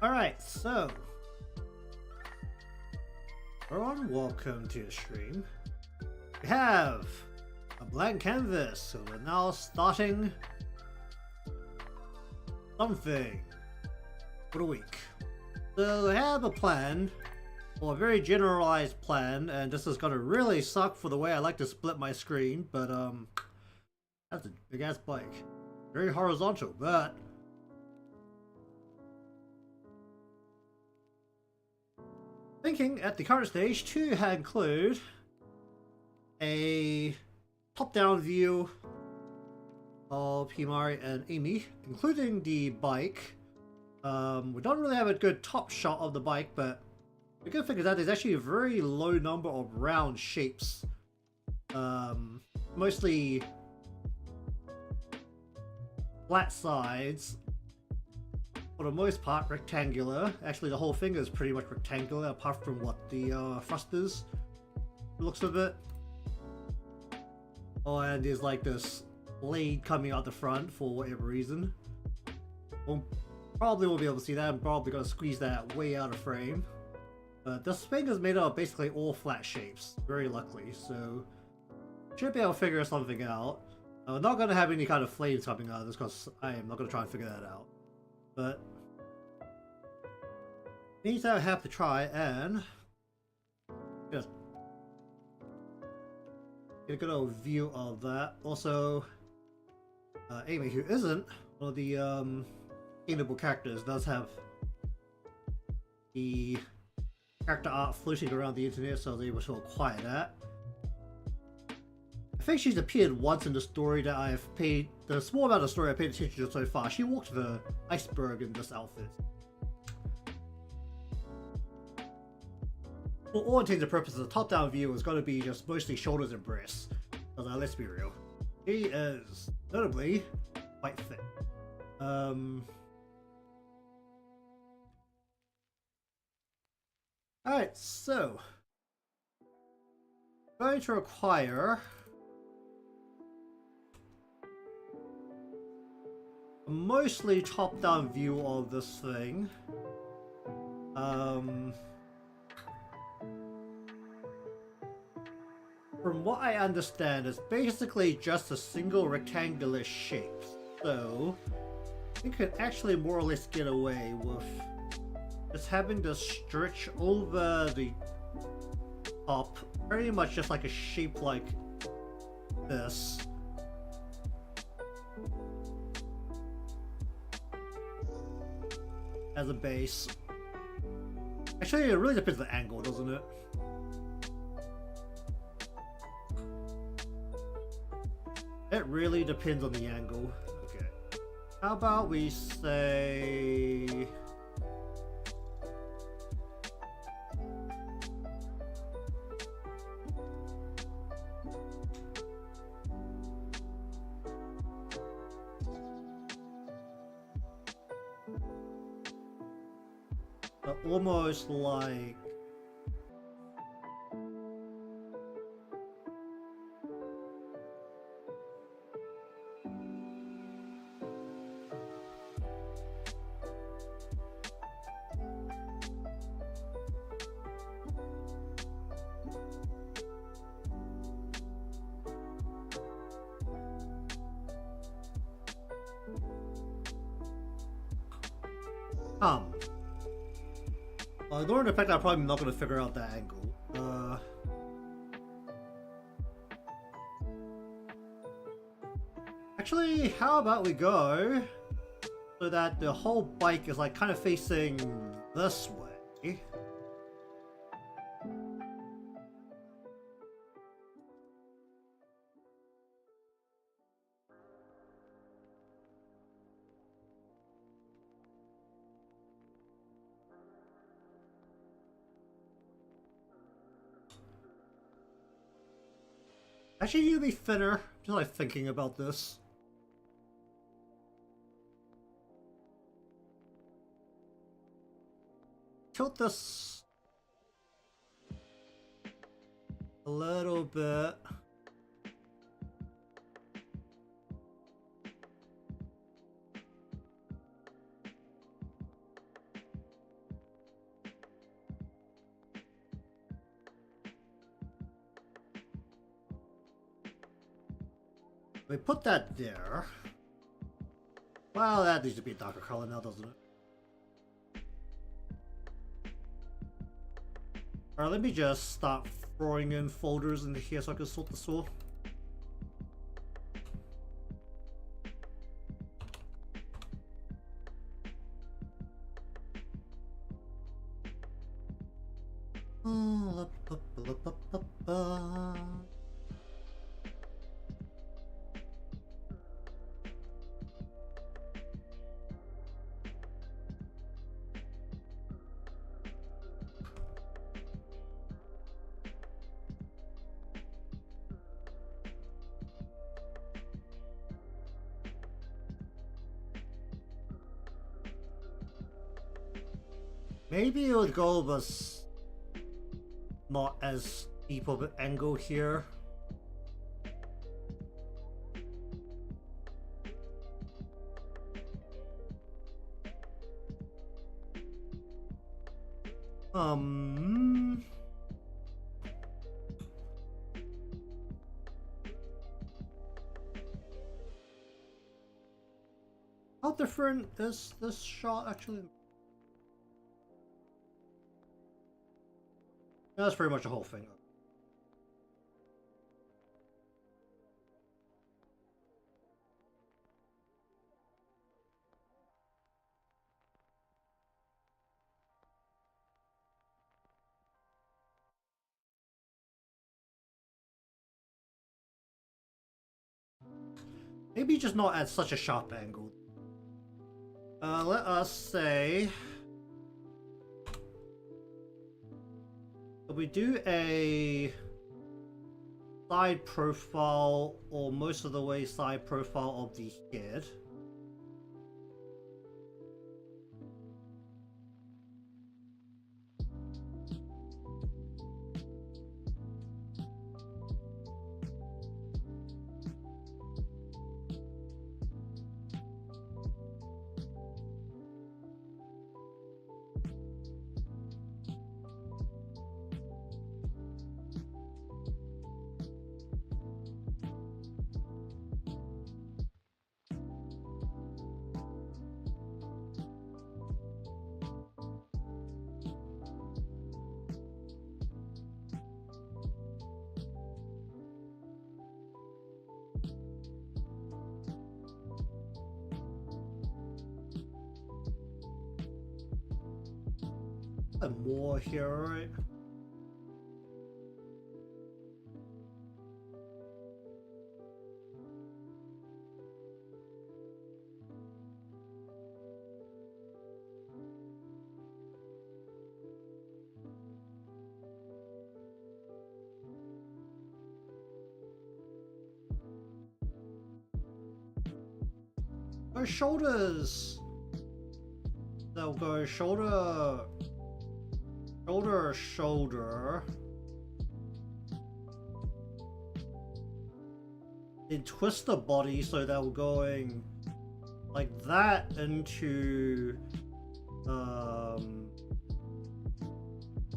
Alright, so everyone, welcome to the stream. We have a blank canvas, so we're now starting something for the week. So I have a plan, or a very generalized plan, and this is gonna really suck for the way I like to split my screen, but that's a big ass bike. Very horizontal, but thinking at the current stage to include a top-down view of Himari and Eimi, including the bike. We don't really have a good top shot of the bike, but the good thing is that there's actually a very low number of round shapes. Mostly flat sides. For the most part, rectangular. Actually, the whole thing is pretty much rectangular, apart from what the thrusters looks of it. Oh, and there's like this blade coming out the front for whatever reason. Probably won't be able to see that. I'm probably gonna squeeze that way out of frame. But this thing is made out of basically all flat shapes, very luckily. So should be able to figure something out. I'm not gonna have any kind of flames coming out of this because I am not gonna try and figure that out. But means I have to try and just get a good old view of that. Also, Eimi, who isn't one of the gameable characters, does have the character art floating around the internet, so I was able to acquire that. I think she's appeared once in the story that I've paid, the small amount of story I paid attention to so far. She walked the iceberg in this outfit. For all intents and purposes, the top-down view is going to be just mostly shoulders and breasts. Because let's be real, she is notably quite fit. Alright, so I'm going to require a mostly top-down view of this thing. From what I understand, it's basically just a single rectangular shape, so you could actually more or less get away with just having this stretch over the top, pretty much just like a shape like this. As a base. Actually, it really depends on the angle, doesn't it? It really depends on the angle. Okay. How about we say almost like ignoring the fact that I'm probably not going to figure out that angle. Actually, how about we go so that the whole bike is like kind of facing this way. Actually, you'd be thinner. Just like thinking about this. Tilt this a little bit. We put that there. Well, that needs to be a darker color now, doesn't it? Alright, let me just start throwing in folders into here so I can sort this all. Maybe it would go with not as deep of an angle here. How different is this shot actually? That's pretty much the whole thing. Maybe just not at such a sharp angle. Let us say we do a side profile, or most of the way side profile of the head. And more here, right? Our shoulders. They'll go shoulder, shoulder, shoulder. Then twist the body so they're going like that into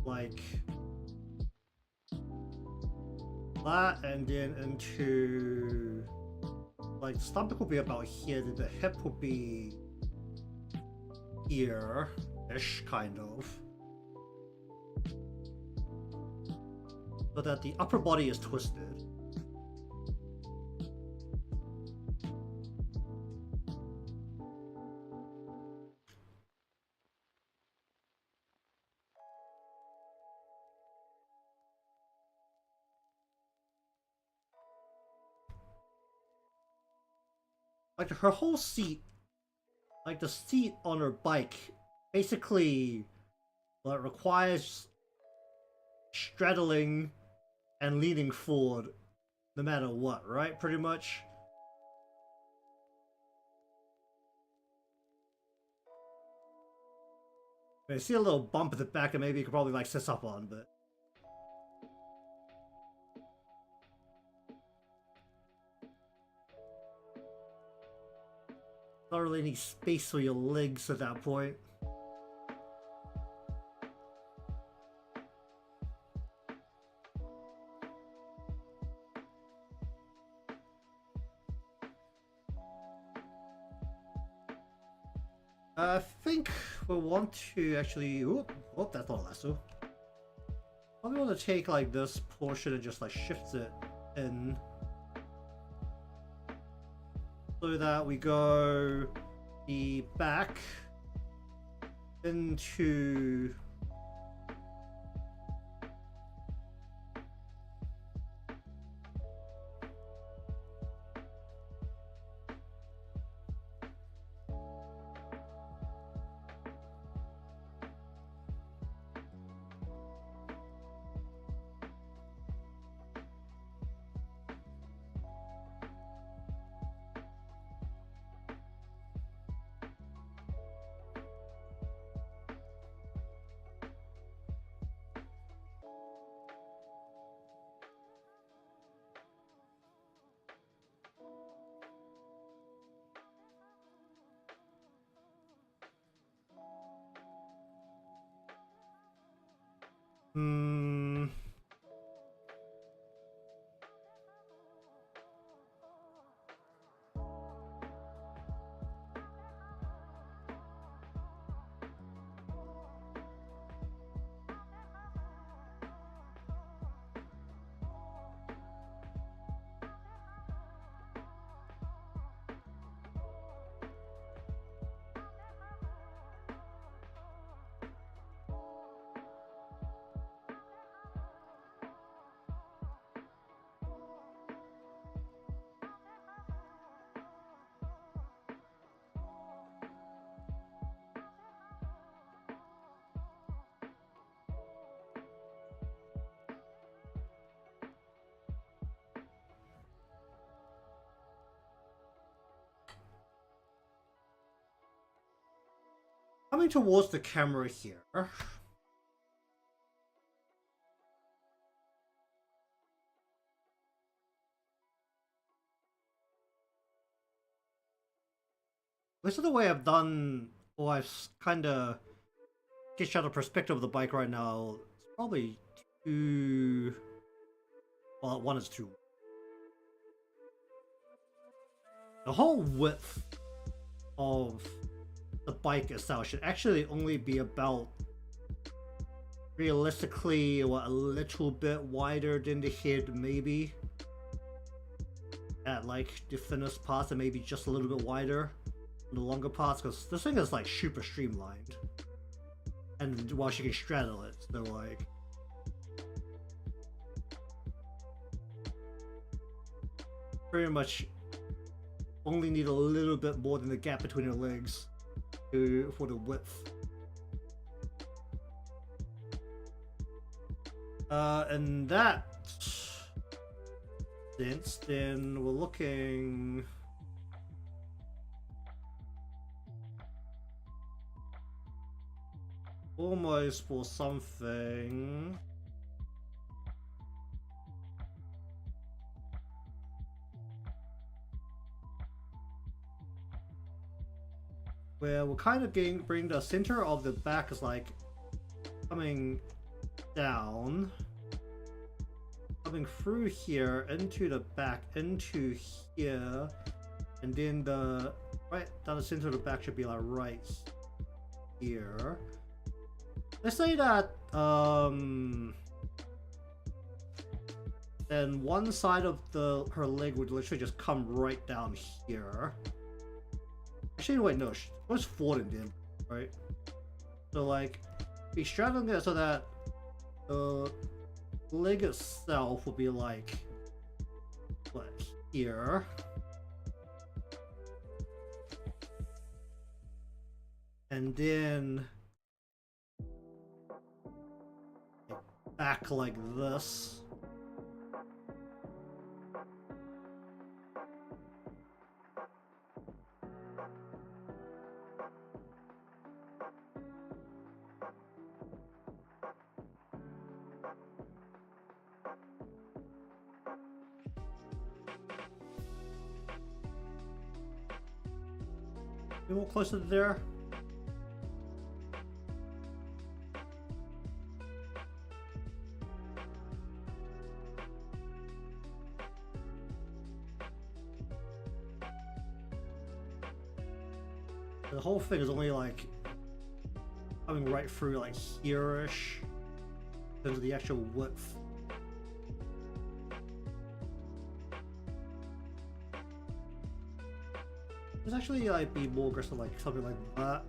like that, and then into like the stomach will be about here, then the hip will be here-ish, kind of. So that the upper body is twisted. Like her whole seat, like the seat on her bike, basically requires straddling and leaning forward no matter what, right? Pretty much. I see a little bump at the back and maybe you could probably like sit up on, but not really any space for your legs at that point. I think we want to actually. Oh, that's not a lasso. Probably want to take like this portion and just like shift it in, so that we go the back into. Hmm. Coming towards the camera here. This is the way I've done, or I've kind of sketched out the perspective of the bike right now. It's probably too. Well, one is too. The whole width of the bike itself should actually only be about, realistically, what, a little bit wider than the head, maybe. At like the thinnest parts, and maybe just a little bit wider on the longer parts, because this thing is like super streamlined. And while she can straddle it, so like. Pretty much only need a little bit more than the gap between her legs for the width. And that sense, then we're looking. Almost for something. Where we're kind of bring the center of the back is like coming down, coming through here into the back, into here, and then the right down the center of the back should be like right here. Let's say that then one side of her leg would literally just come right down here. Actually, wait, no, what's forward and in, right? So like, be straddling it so that the leg itself will be like, what, here? And then back like this. A little closer to there. The whole thing is only like coming right through like here-ish in terms of the actual width. There's actually like be more aggressive, like something like that.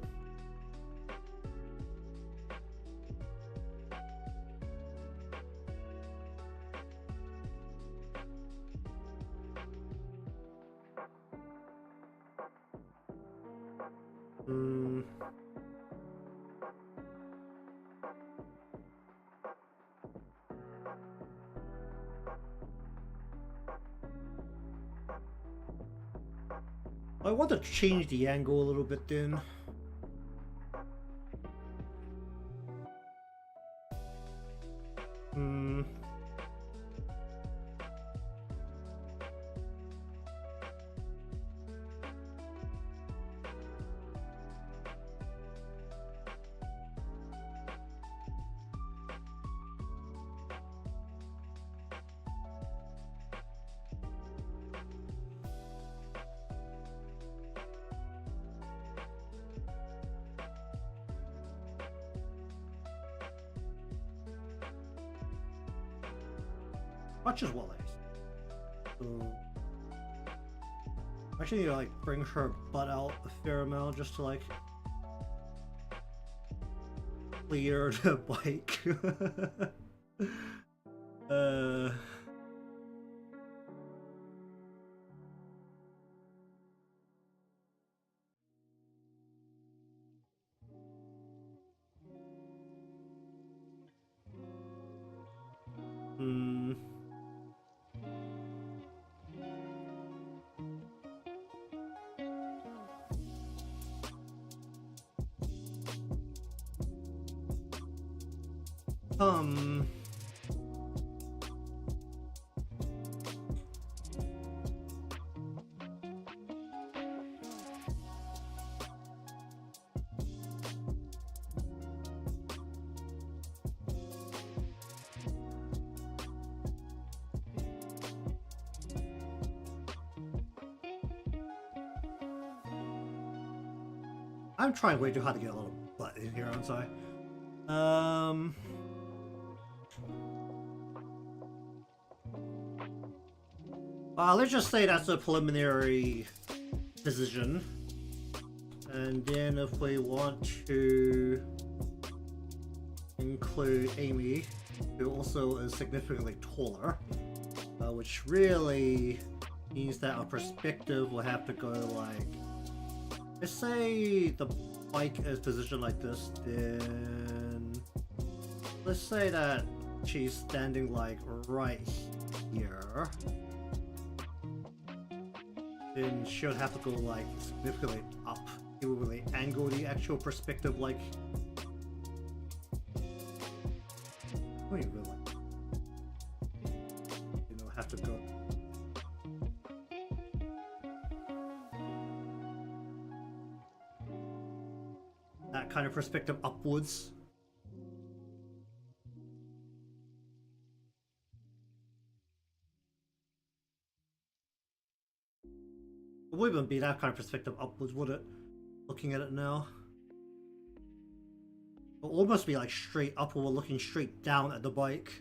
I want to change the angle a little bit then. Much as well as. So I actually need to like bring her butt out a fair amount just to like clear the bike. I'm trying way too hard to get a little butt in here, aren't I? Let's just say that's a preliminary decision. And then if we want to include Eimi, who also is significantly taller, which really means that our perspective will have to go like, let's say the bike is positioned like this, then let's say that she's standing like right here. Then she'll have to go like significantly up. It will really angle the actual perspective like. Wait, really? You know, have to go. That kind of perspective upwards. It wouldn't even be that kind of perspective upwards, would it? Looking at it now. It would almost be like straight up, or we're looking straight down at the bike.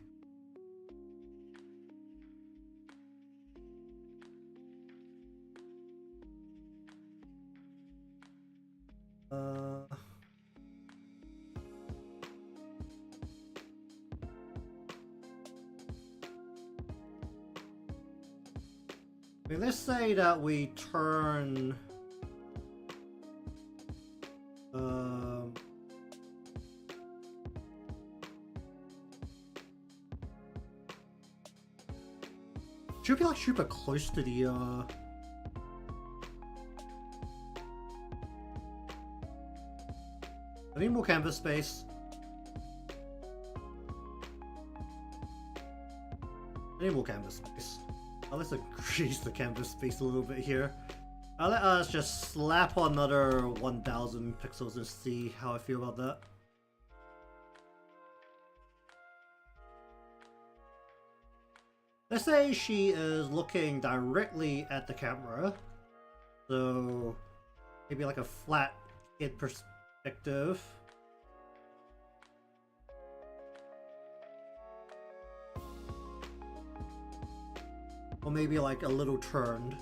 I mean, let's say that we turn should be like super close to the I need more canvas space. I need more canvas space. Let's increase the canvas space a little bit here. Let us just slap on another 1000 pixels and see how I feel about that. Let's say she is looking directly at the camera. So maybe like a flat head perspective. Or maybe like a little turned.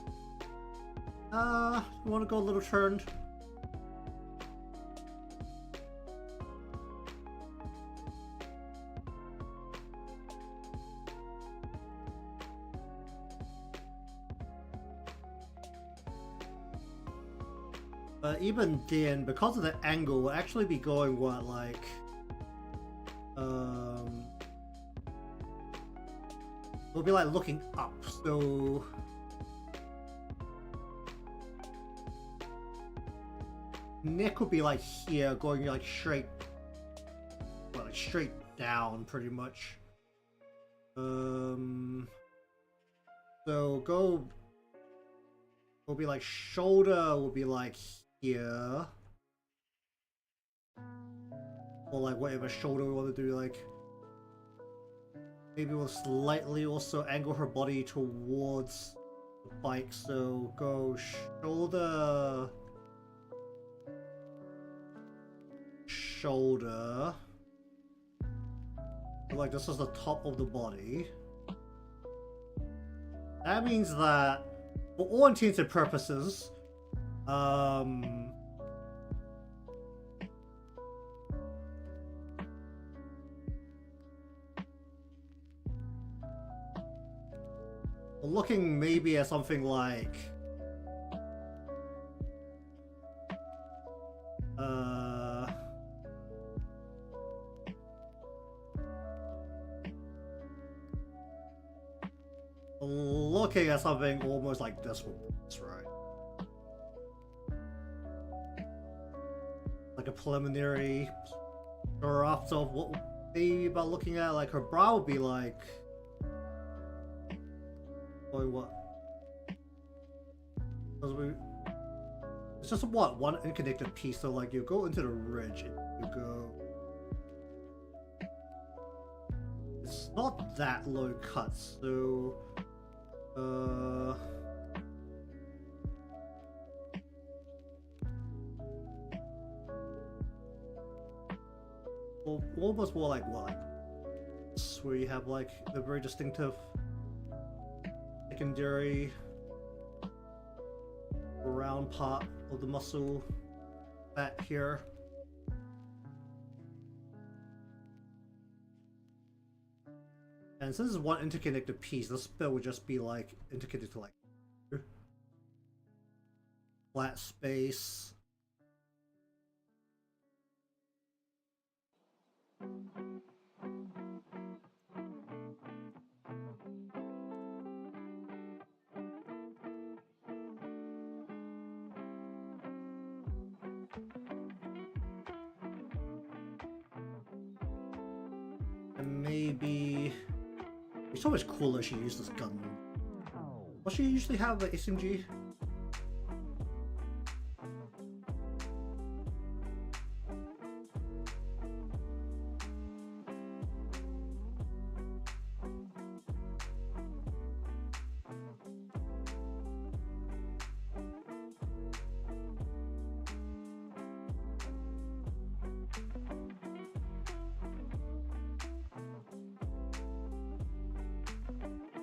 You want to go a little turned? But even then, because of the angle, we'll actually be going what, like, we'll be like looking up, so neck will be like here, going like straight, well, like straight down, pretty much. So go. Will be like shoulder will be like here, or like whatever shoulder we want to do. Like maybe we'll slightly also angle her body towards the bike. So go shoulder. Shoulder, like this is the top of the body. That means that for all intents and purposes, we're looking maybe at something like looking at something almost like this one. That's right. Like a preliminary draft of what maybe about looking at, like her brow would be like. Oh, what? It's just what, one unconnected piece, so like you go into the ridge and you go. It's not that low cut, so well, almost more like what, where you have like the very distinctive secondary round part of the muscle back here. And since it's one interconnected piece, this bit would just be like interconnected to like flat space. And maybe it's always cooler she used this gun. Does she usually have an SMG?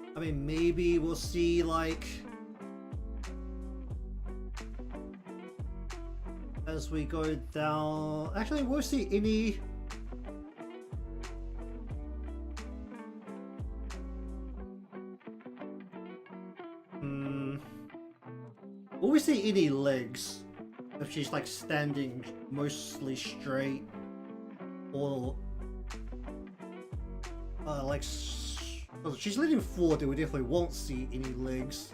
I mean, maybe we'll see like as we go down. Actually, we'll see any. Will we see any legs if she's like standing mostly straight, or like? If she's leaning forward, we definitely won't see any legs.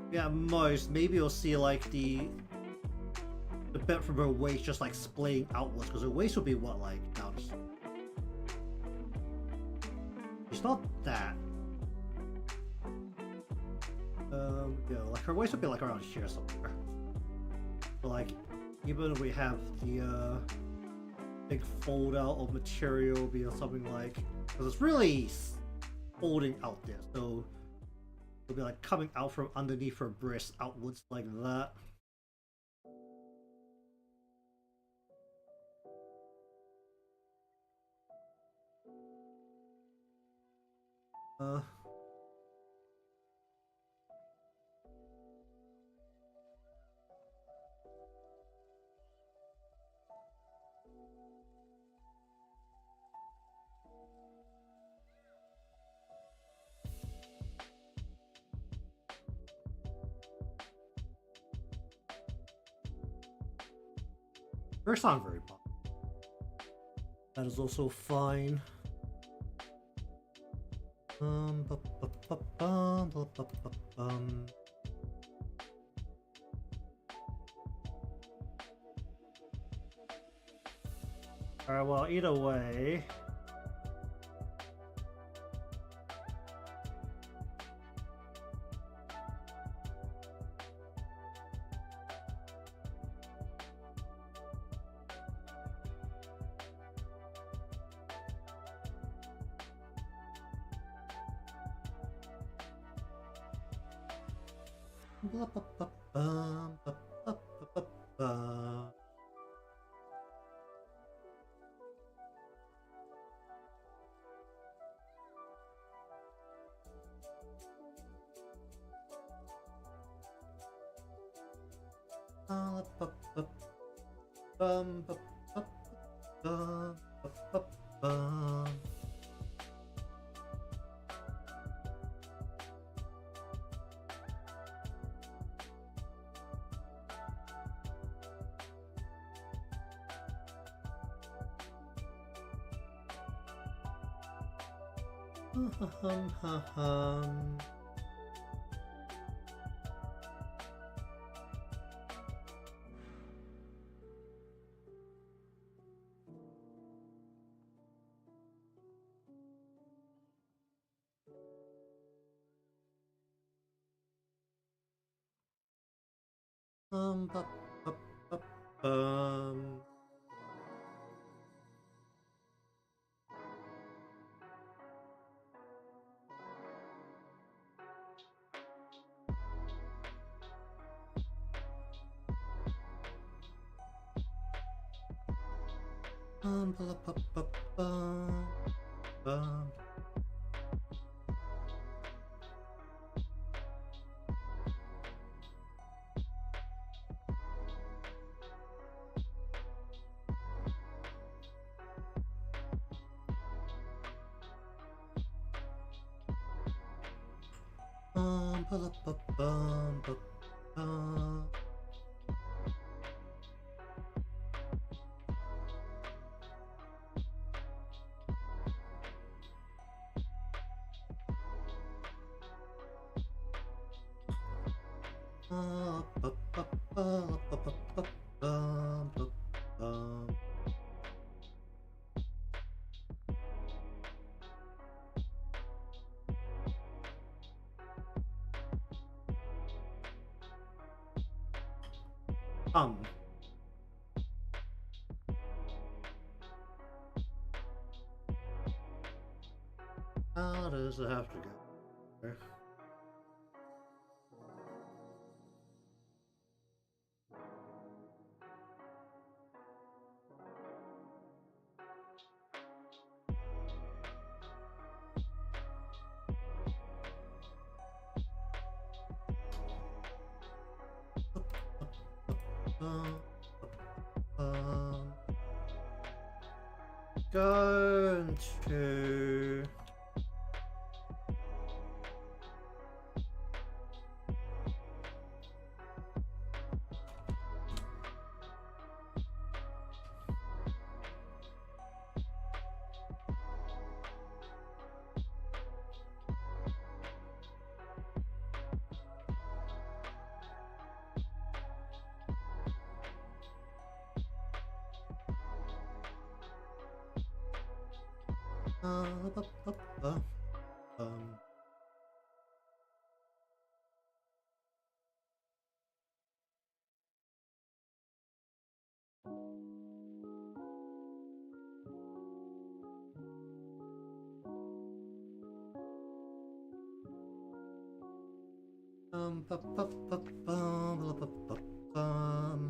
Yeah, at most, maybe we'll see like the bit from her waist just like splaying outwards, because her waist will be what, like down here. It's not that. Yeah, like her waist will be like around here somewhere. But like, even if we have the big fold out of material be something like, because it's really folding out there, so it'll be like coming out from underneath her breast outwards like that. Uh, First not very popular. That is also fine. Alright, well, either way. Um, bu- bu- bu- um. Bu- bu- bu- bum, bum. Bu- bu- bum, bu- bum. Bu- bu- bu- bu- bu- bu- bu- bum, bu- bum. Um. How does it have to go there? Bum, bum. Going to. Bu- bu- bu- bum. Bu- bu- bu- bum, bu- bu- bu- bum.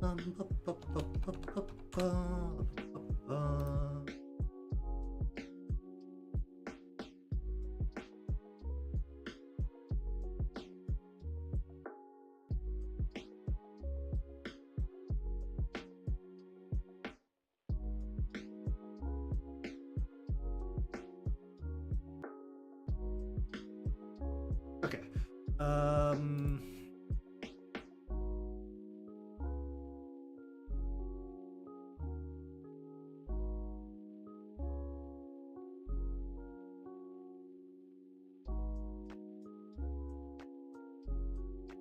ba, ba, ba, ba, ba, ba, ba. Okay.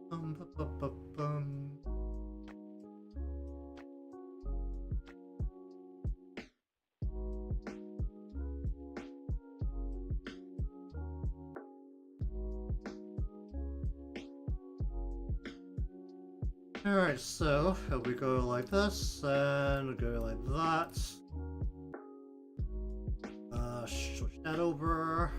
Ba, ba, ba, bum. Alright, so we go like this, and we go like that. Switch that over.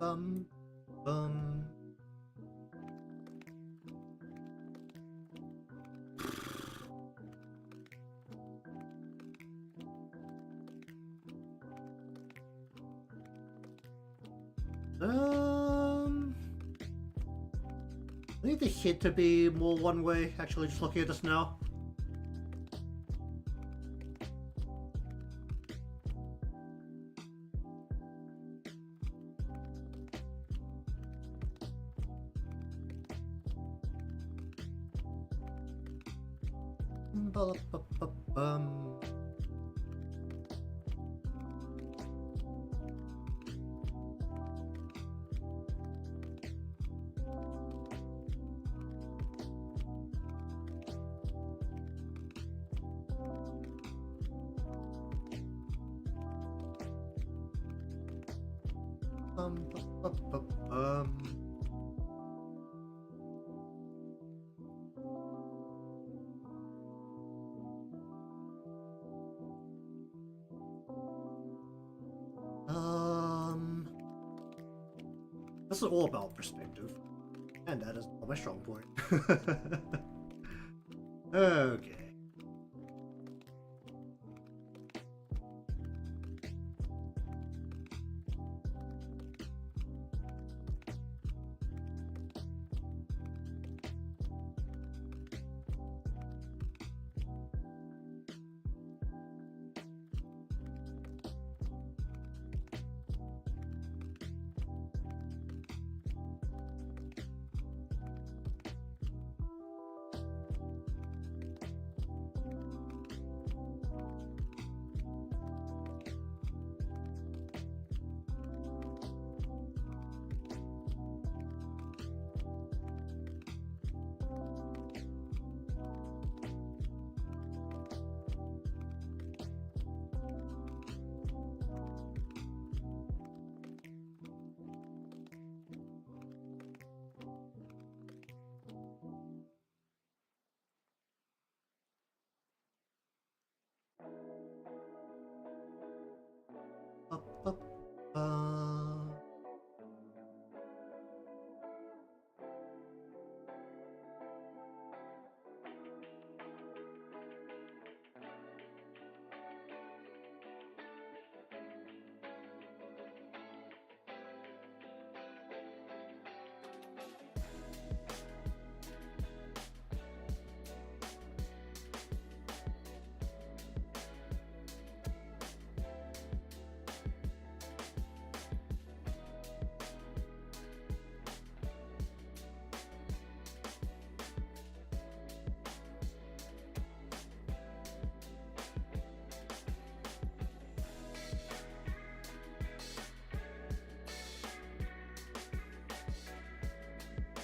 Bum, bum. I need the hit to be more one way, actually, just looking at this now. Ba-da-ba-ba-bum. Ba-ba-ba-bum. This is all about perspective, and that is not my strong point. Okay.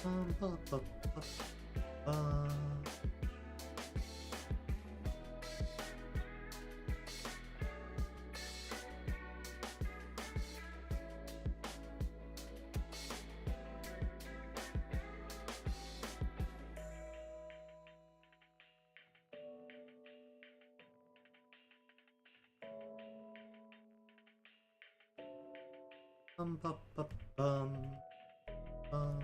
Ba, ba, ba, ba. Ba, ba, bum, bum.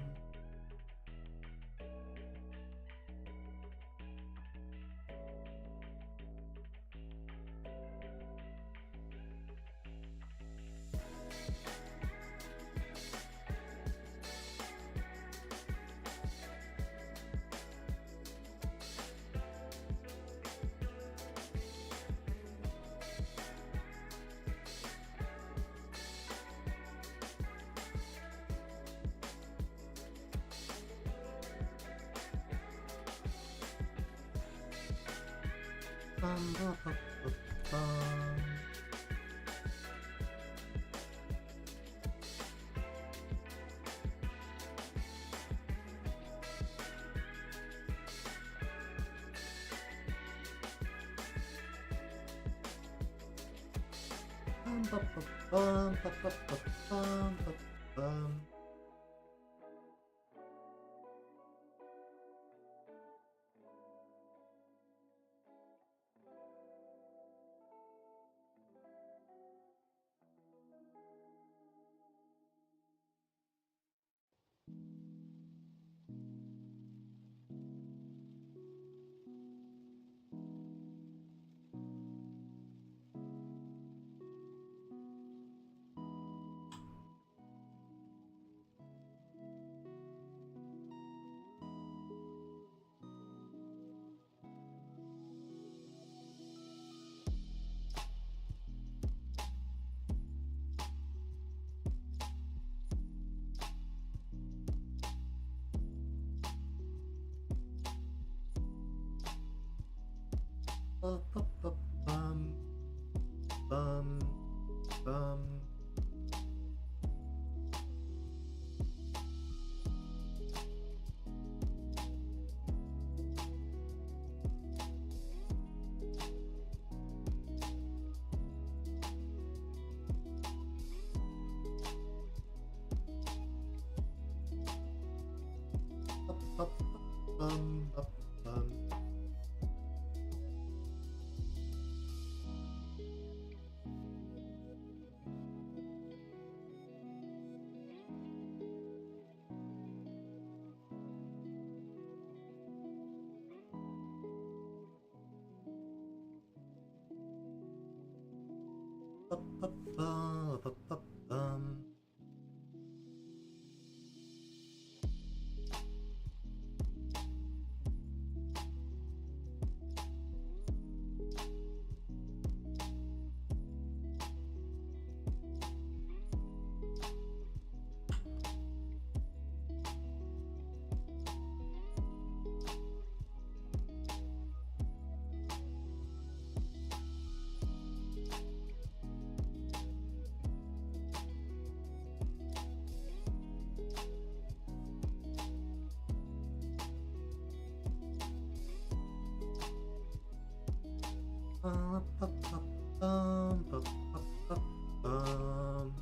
Bum, ba, ba, ba, bum. Bum, ba, ba, bum, ba, ba, ba, bum, ba, bum. Ba, ba, ba, bum, bum, bum. Ba, ba, ba, bum, ba, bum. Ba, ba, ba, ba, ba, bum. Ba, ba, ba, bum, ba, ba, ba, bum.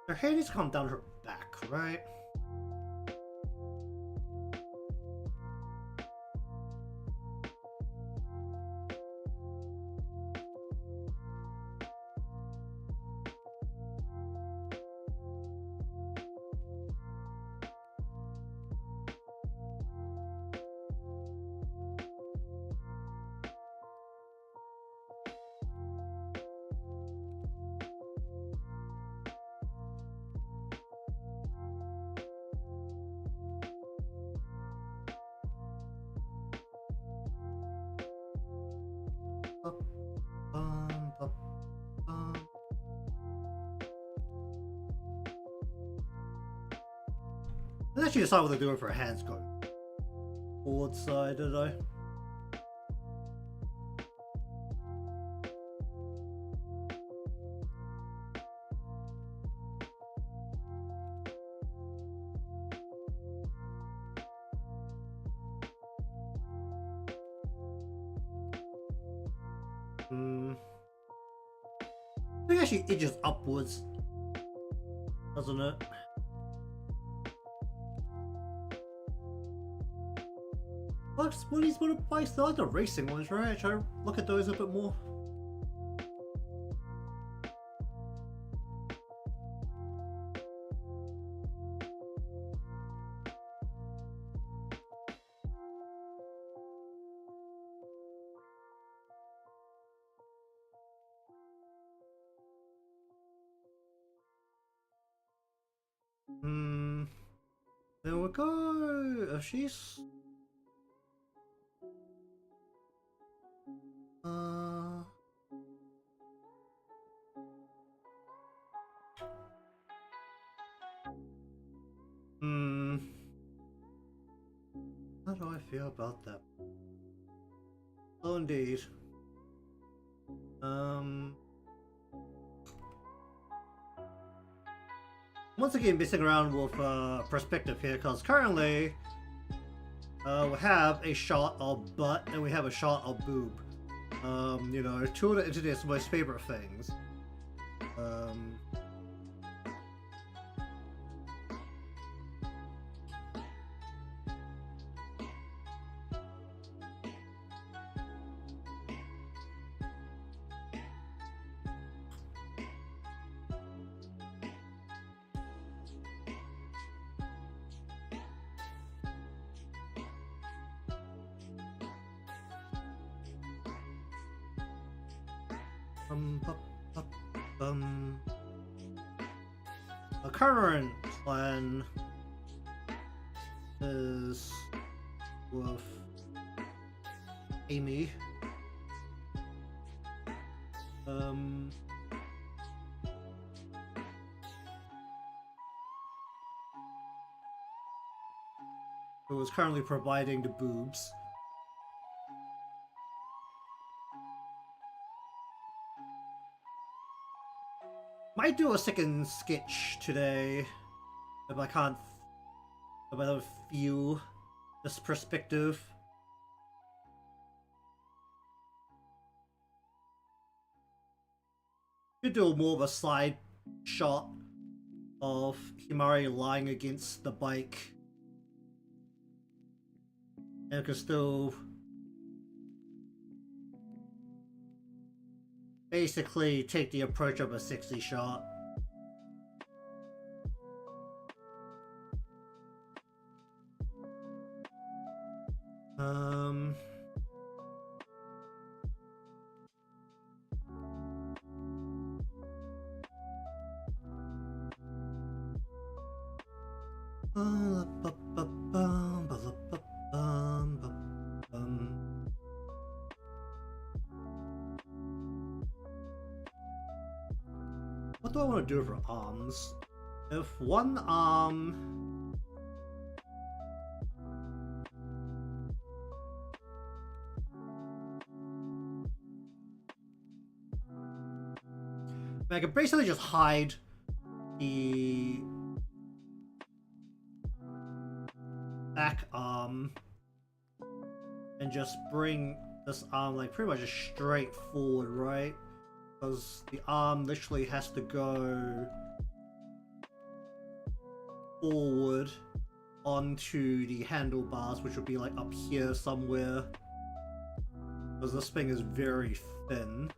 Her head is come down her back, right? Let's actually decide what they're doing for a hands going forward side, did I? I think it actually edges upwards, doesn't it? What is motorbikes? They're like the racing ones, right? Try to look at those a bit more. There we go. She's How do I feel about that? Oh, indeed. Once again, messing around with perspective here, because currently we have a shot of butt and we have a shot of boob. You know, two of the internet's most favorite things. The current plan is with Eimi. Who is currently providing the boobs. Might do a second sketch today if I can't, if I don't feel this perspective. Could do more of a side shot of Himari lying against the bike. And I can still basically take the approach of a sexy shot. What do I want to do for arms? If one arm... I can basically just hide the back arm and just bring this arm like pretty much just straight forward, right? Because the arm literally has to go forward onto the handlebars, which would be like up here somewhere. Because this thing is very thin.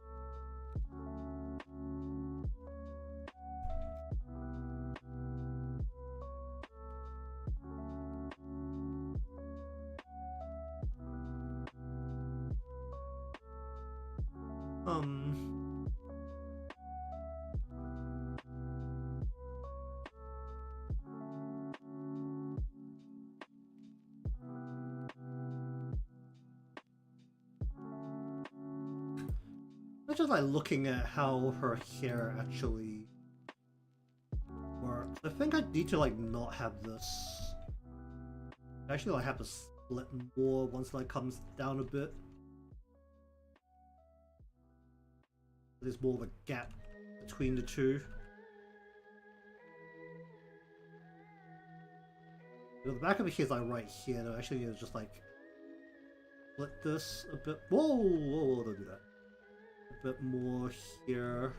I'm just like looking at how her hair actually works. I think I need to like not have this. Actually, like have to split more once it like comes down a bit. There's more of a gap between the two. The back of the hair is like right here. Though. Actually, you just like split this a bit. Whoa, whoa, don't do that. A bit more here.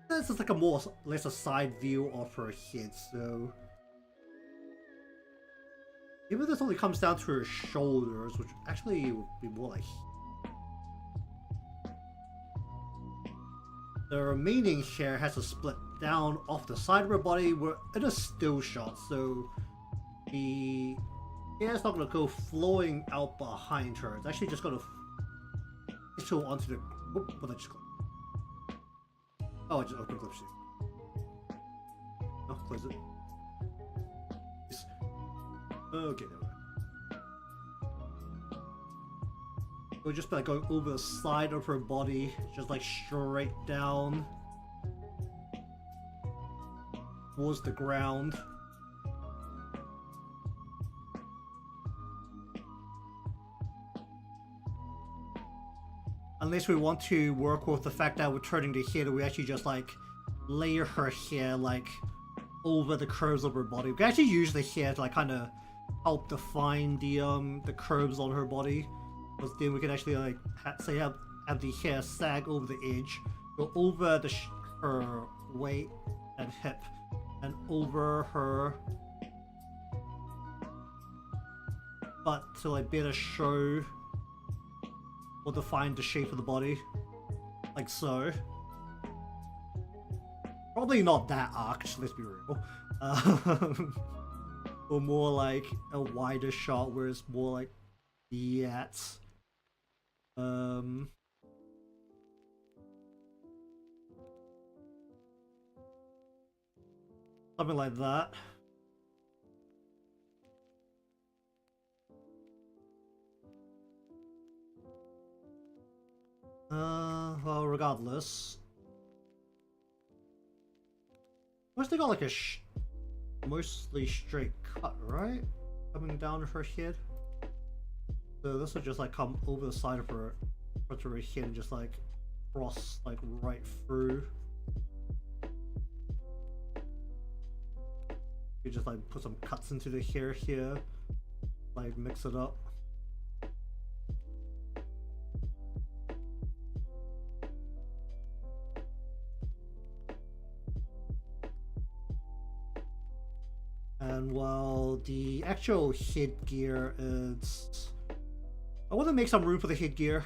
This is like a more less a side view of her head. So even this only comes down to her shoulders, which actually would be more like. The remaining hair has to split down off the side of her body. We're in a still shot, so the hair is not going to go flowing out behind her. It's actually just going to fill onto the. Whoop, what did I just click? Oh, I just opened clip sheet. Oh, close it. Yes. Okay, there we go. We'll just be like going over the side of her body, just like straight down towards the ground. Unless we want to work with the fact that we're turning the hair, that we actually just like layer her hair like over the curves of her body. We can actually use the hair to like kind of help define the curves on her body. Because then we can actually like have the hair sag over the edge, go over the her waist and hip, and over her butt to like better show or define the shape of the body, like so. Probably not that arched, let's be real. Or more like a wider shot where it's more like that. Something like that. Well, regardless. Must have got like a mostly straight cut, right? Coming down her head. So this will just like come over the side of her, onto her head and just like cross like right through. You just like put some cuts into the hair here, like mix it up. And while the actual headgear is... I want to make some room for the headgear.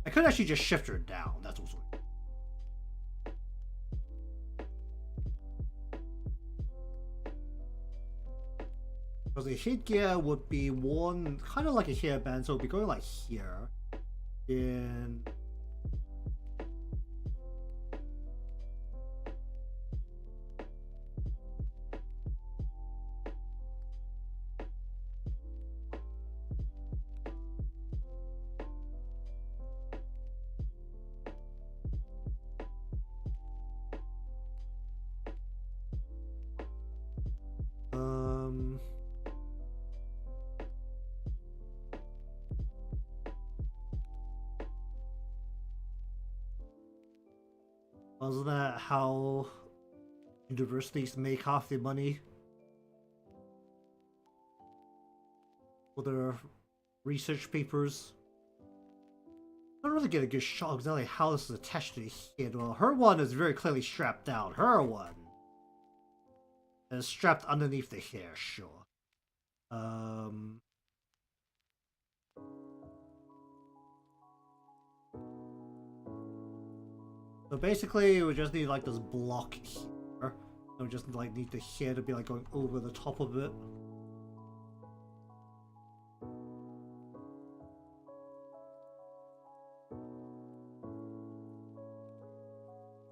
I could actually just shift her down, that's also... Because the headgear would be worn kind of like a hairband, so it would be going like here. Then... Wasn't that how universities make half their money? For their research papers? I don't really get a good shot of exactly how this is attached to the head. Well, her one is very clearly strapped down. Her one is strapped underneath the hair, sure. So basically, we just need like this block here. And we just like need the hair to be like going over the top of it.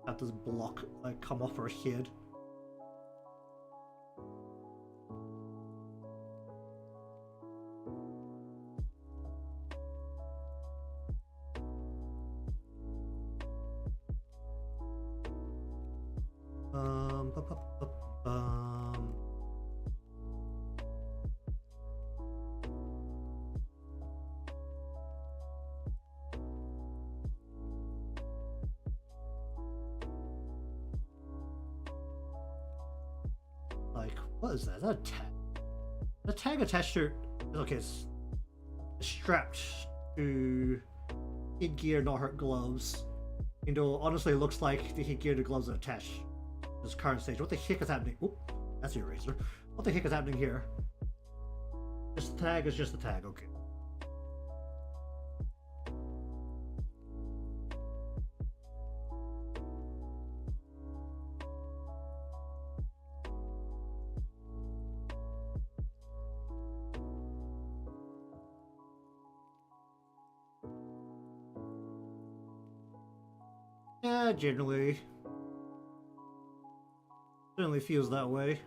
Have this block like come off her head. Like, what is that? Is that a tag? The tag attached to... Okay, it's strapped to headgear, not her gloves. You know, honestly, it looks like the headgear, the gloves are attached to this current stage. What the heck is happening? Oop, that's the eraser. What the heck is happening here? This tag is just a tag, okay. Yeah, generally feels that way.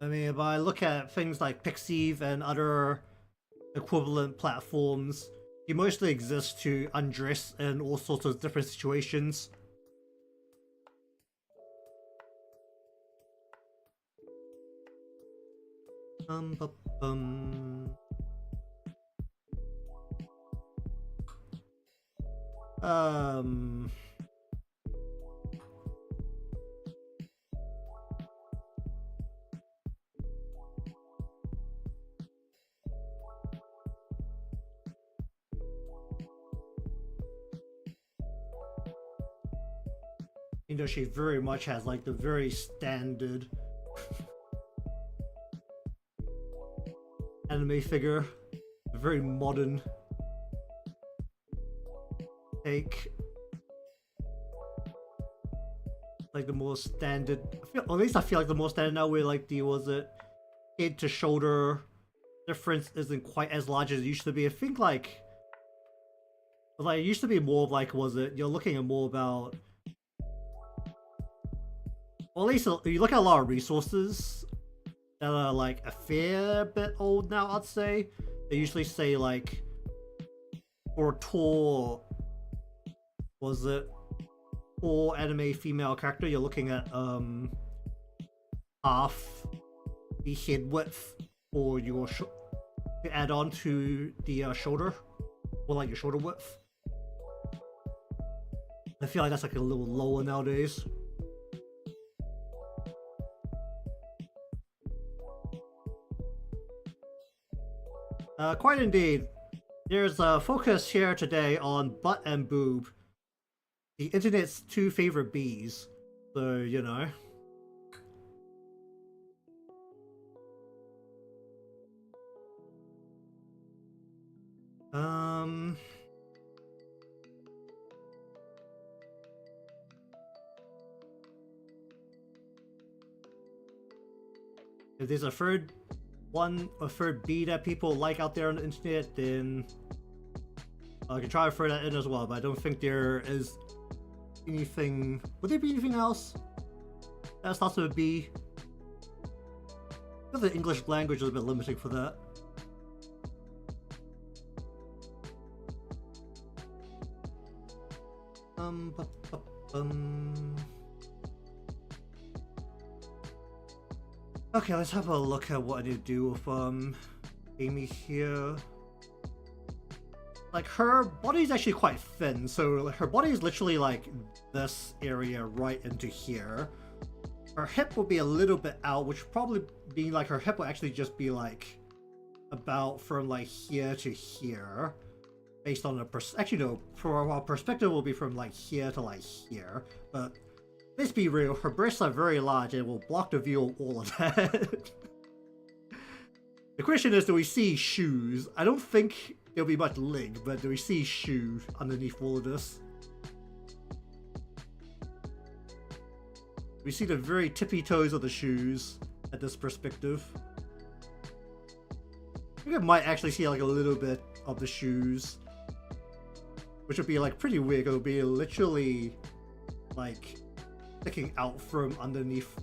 I mean, if I look at things like Pixiv and other equivalent platforms, you mostly exist to undress in all sorts of different situations. You know, she very much has like the very standard anime figure, a very modern take, like the more standard. At least I feel like the more standard now, where like the head to shoulder difference isn't quite as large as it used to be. I think like it used to be more of like, you're looking at more about. Well, at least you look at a lot of resources that are like a fair bit old now, I'd say. They usually say like for a tall, tall anime female character, you're looking at half the head width for your to add on to the shoulder, or like your shoulder width. I feel like that's like a little lower nowadays. Quite indeed. There's a focus here today on butt and boob, the internet's two favorite bees. So, you know. If there's a third bee that people like out there on the internet, then I can try to throw that in as well, but I don't think there is anything. Would there be anything else that starts with a B? I think the English language is a bit limiting for that. Okay, let's have a look at what I need to do with Eimi here. Like, her body's actually quite thin, so her body is literally like this area right into here. Her hip will be a little bit out, which probably be like her hip will actually just be like about from like here to here, based on the actually no, for our perspective will be from like here to like here. But let's be real, her breasts are very large and will block the view of all of that. The question is, do we see shoes? I don't think there'll be much leg, but do we see shoe underneath all of this? We see the very tippy toes of the shoes at this perspective. I think I might actually see like a little bit of the shoes. which would be like pretty weird. It would be literally like sticking out from underneath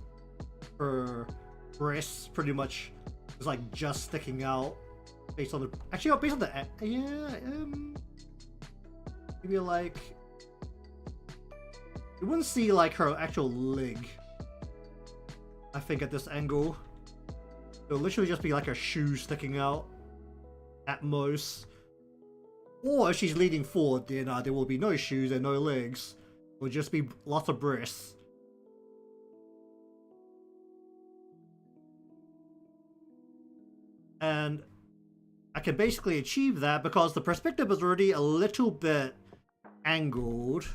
her breasts, pretty much. It's like just sticking out based on the based on the maybe like you wouldn't see like her actual leg. I think at this angle, it'll literally just be like her shoe sticking out at most. Or if she's leaning forward, then there will be no shoes and no legs. It will just be lots of breasts. And I can basically achieve that because the perspective is already a little bit angled.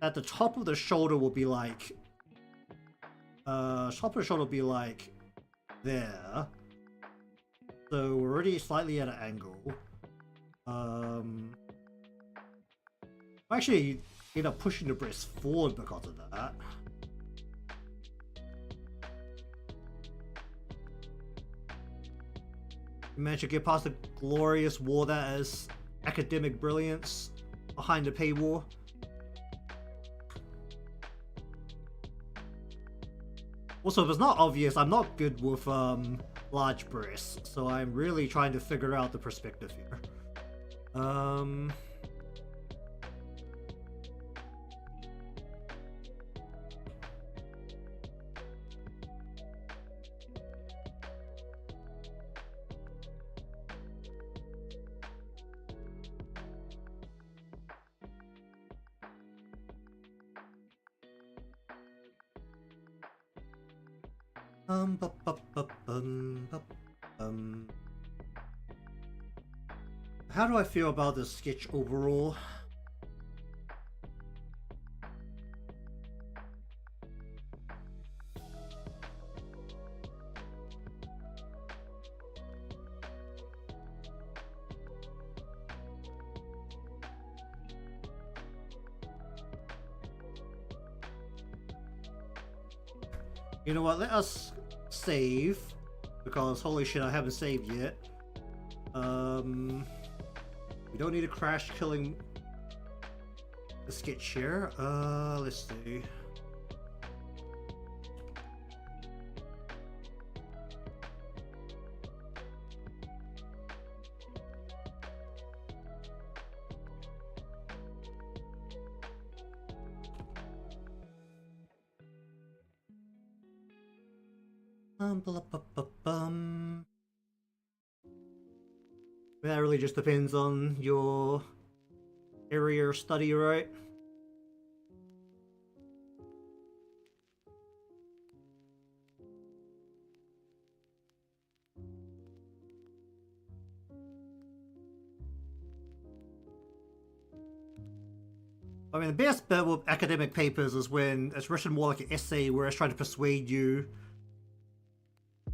At the top of the shoulder will be like top of the shoulder will be like there. So we're already slightly at an angle. I actually end up pushing the breast forward because of that. Managed to get past the glorious wall that is academic brilliance behind the paywall. Also, if it's not obvious, I'm not good with large breasts, so I'm really trying to figure out the perspective here. How do I feel about this sketch overall? You know what, let us save, because holy shit, I haven't saved yet. We don't need to crash killing the sketch here. Let's see. That really just depends on your area of study, right? I mean, the best bit with academic papers is when it's written more like an essay where it's trying to persuade you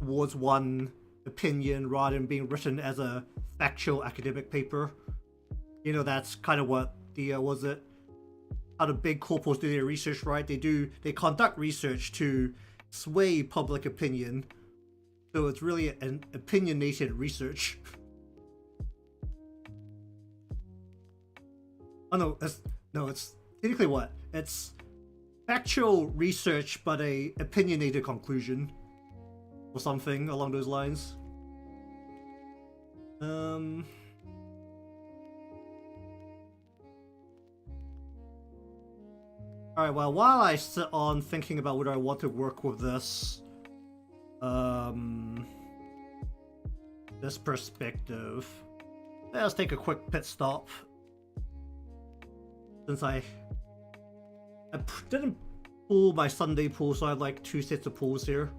towards one opinion rather than being written as a factual academic paper. You know, that's kind of what the how the big corporates do their research, right? They conduct research to sway public opinion, so it's really an opinionated research. Oh no, it's technically what? It's factual research but a opinionated conclusion or something along those lines. Alright, well, while I sit on thinking about whether I want to work with this this perspective, let's take a quick pit stop. Since I didn't pull my Sunday pull, so I have like 2 sets of pulls here.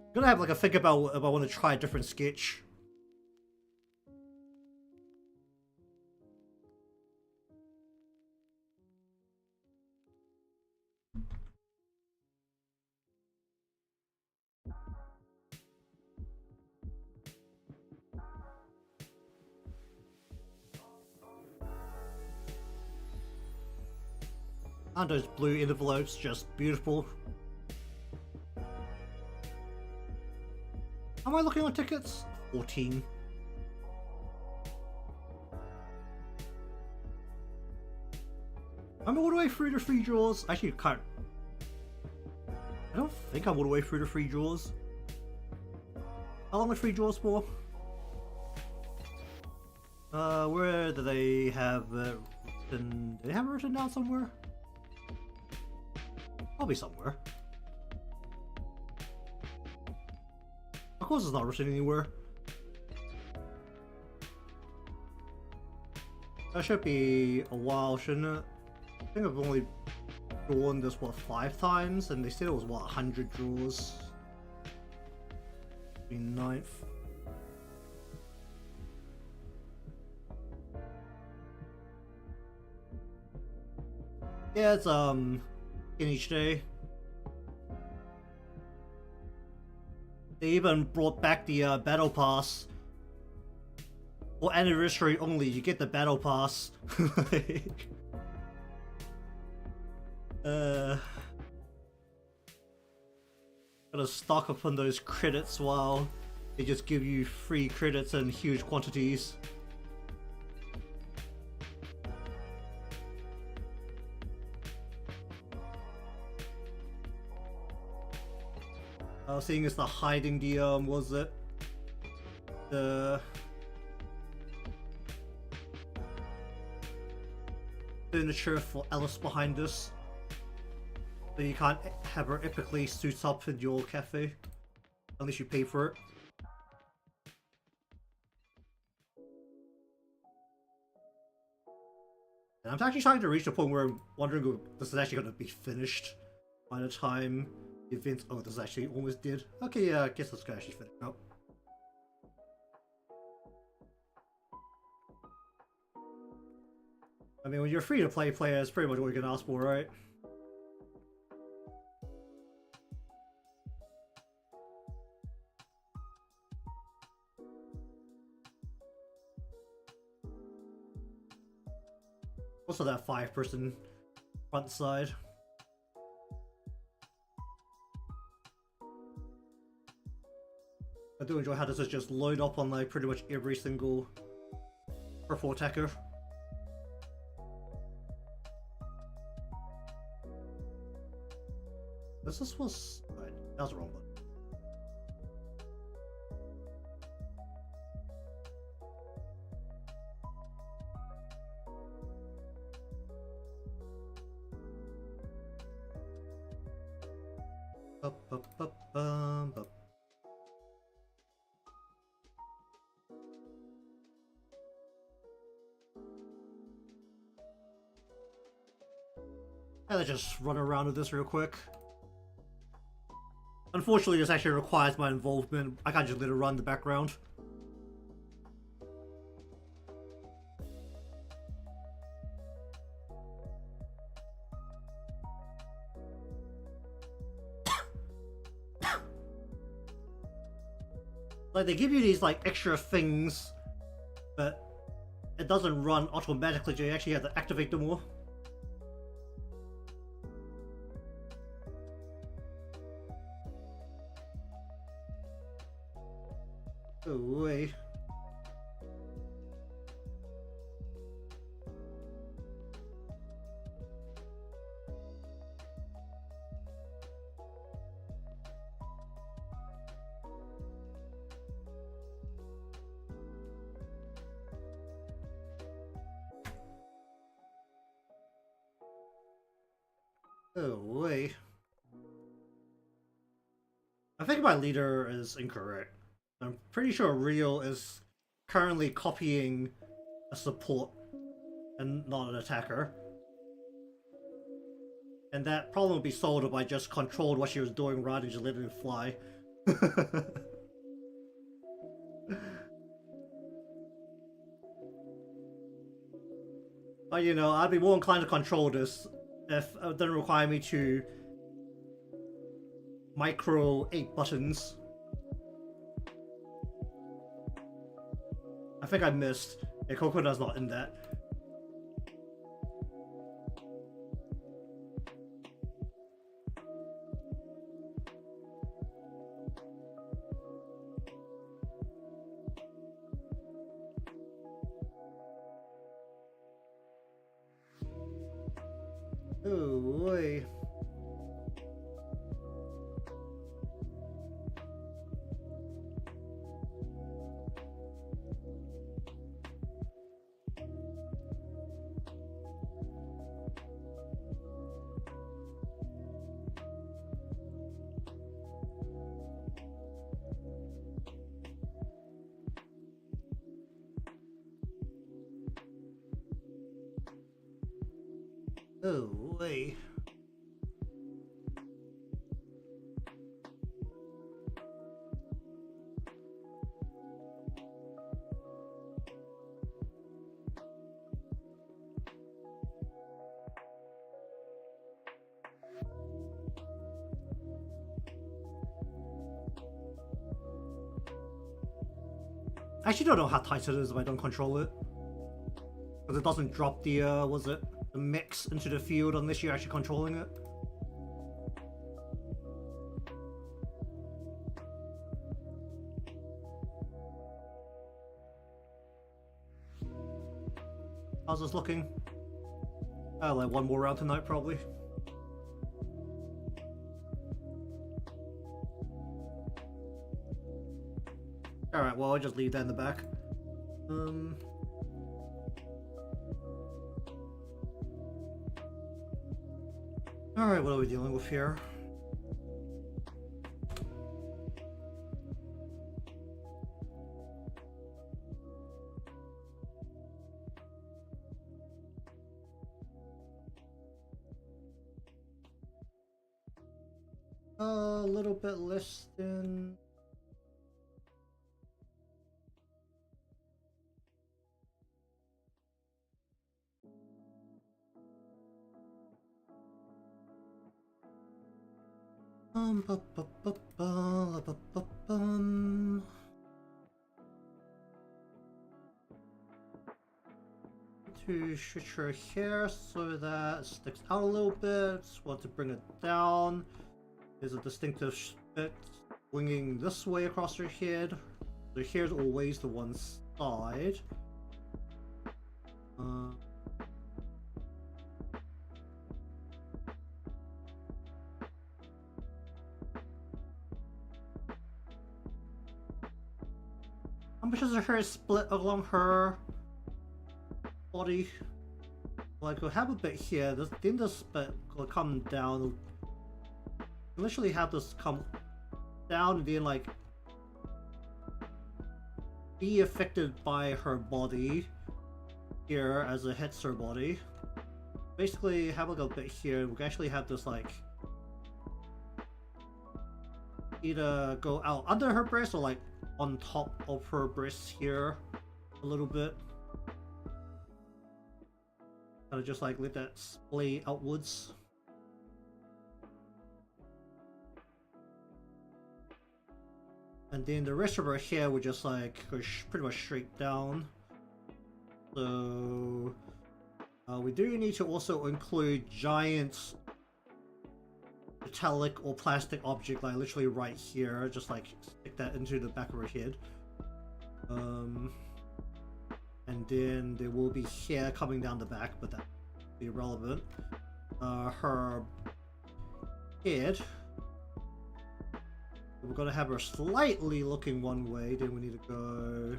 I'm gonna have like a think about if I want to try a different sketch. And those blue envelopes, just beautiful. I looking on tickets? 14. I'm all the way through the 3 draws. Actually, can't. I don't think I'm all the way through the 3 draws. How long are 3 draws for? Where do they have it written? Do they have it written down somewhere? Probably somewhere. Of course it's not written anywhere. That should be a while, shouldn't it? I think I've only drawn this, what, 5 times? And they said it was, what, 100 draws? 9th. Yeah, it's, in each day. They even brought back the, battle pass. For anniversary only, you get the battle pass. Gotta stock up on those credits while they just give you free credits in huge quantities. I was seeing as the hiding the was it the furniture for Alice behind us, so you can't have her epically suit up in your cafe unless you pay for it. And I'm actually trying to reach the point where I'm wondering if this is actually going to be finished by the time the event. Oh, this actually almost did. Okay, yeah, I guess this can actually finish up. I mean, when you're free to play player, it's pretty much what you can ask for, right? Also that 5-person front side. I do enjoy how this is just load up on like pretty much every single purple attacker. This was... Right, that was the wrong button. Let's just run around with this real quick. Unfortunately, this actually requires my involvement. I can't just let it run in the background. Like, they give you these, like, extra things, but it doesn't run automatically, so you actually have to activate them more. Oh, wait. Oh, wait. I think my leader is incorrect. I'm pretty sure Real is currently copying a support and not an attacker. And that problem would be solved if I just controlled what she was doing rather than just letting it fly. But you know, I'd be more inclined to control this if it didn't require me to micro 8 buttons. I think I missed. Yeah, Coconuts not in that. Oh boy. Oh boy. I actually don't know how tight it is if I don't control it. Because it doesn't drop the, was it? The mix into the field unless you're actually controlling it. How's this looking? Like one more round tonight, probably. Alright, well, I'll just leave that in the back. Alright, what are we dealing with here? A little bit less than... To switch her hair so that it sticks out a little bit. Want to bring it down. There's a distinctive bit swinging this way across her head. The hair's always to one side. How much is her hair split along her body? Like we'll have a bit here, then this bit will come down. We'll literally have this come down and then like be affected by her body here as it hits her body. Basically have like a bit here, we can actually have this like either go out under her breast or like on top of her breast here a little bit. Kind of just like let that splay outwards. And then the rest of her hair would just like go pretty much straight down. So we do need to also include giant metallic or plastic object like literally right here, just like stick that into the back of her head. And then there will be hair coming down the back, but that will be irrelevant. Her head, we're gonna have her slightly looking one way, then we need to go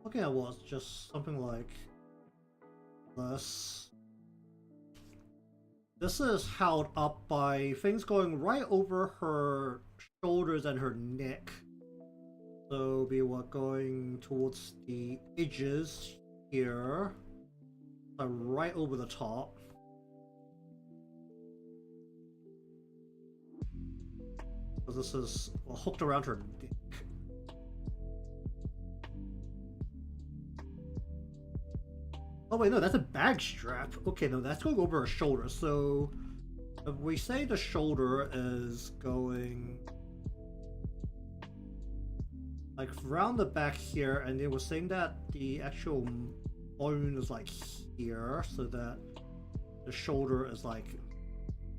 looking at what's just something like this. This is held up by things going right over her shoulders and her neck. So we were going towards the edges here, right over the top. So this is hooked around her neck. Oh wait, no, that's a bag strap. Okay, no, that's going over her shoulder. So if we say the shoulder is going like around the back here, and they were saying that the actual bone is like here, so that the shoulder is like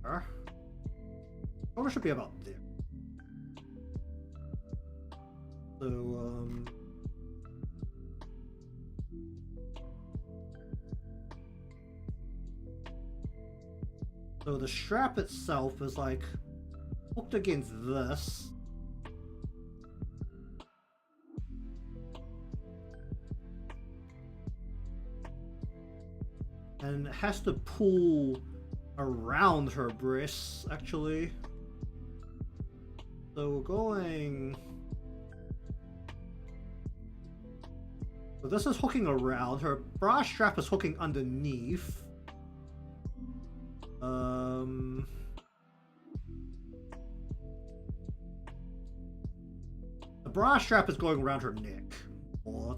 there. Shoulder should be about there. So so the strap itself is like hooked against this. And it has to pull around her breasts, actually. So we're going... So this is hooking around. Her bra strap is hooking underneath. The bra strap is going around her neck. Or,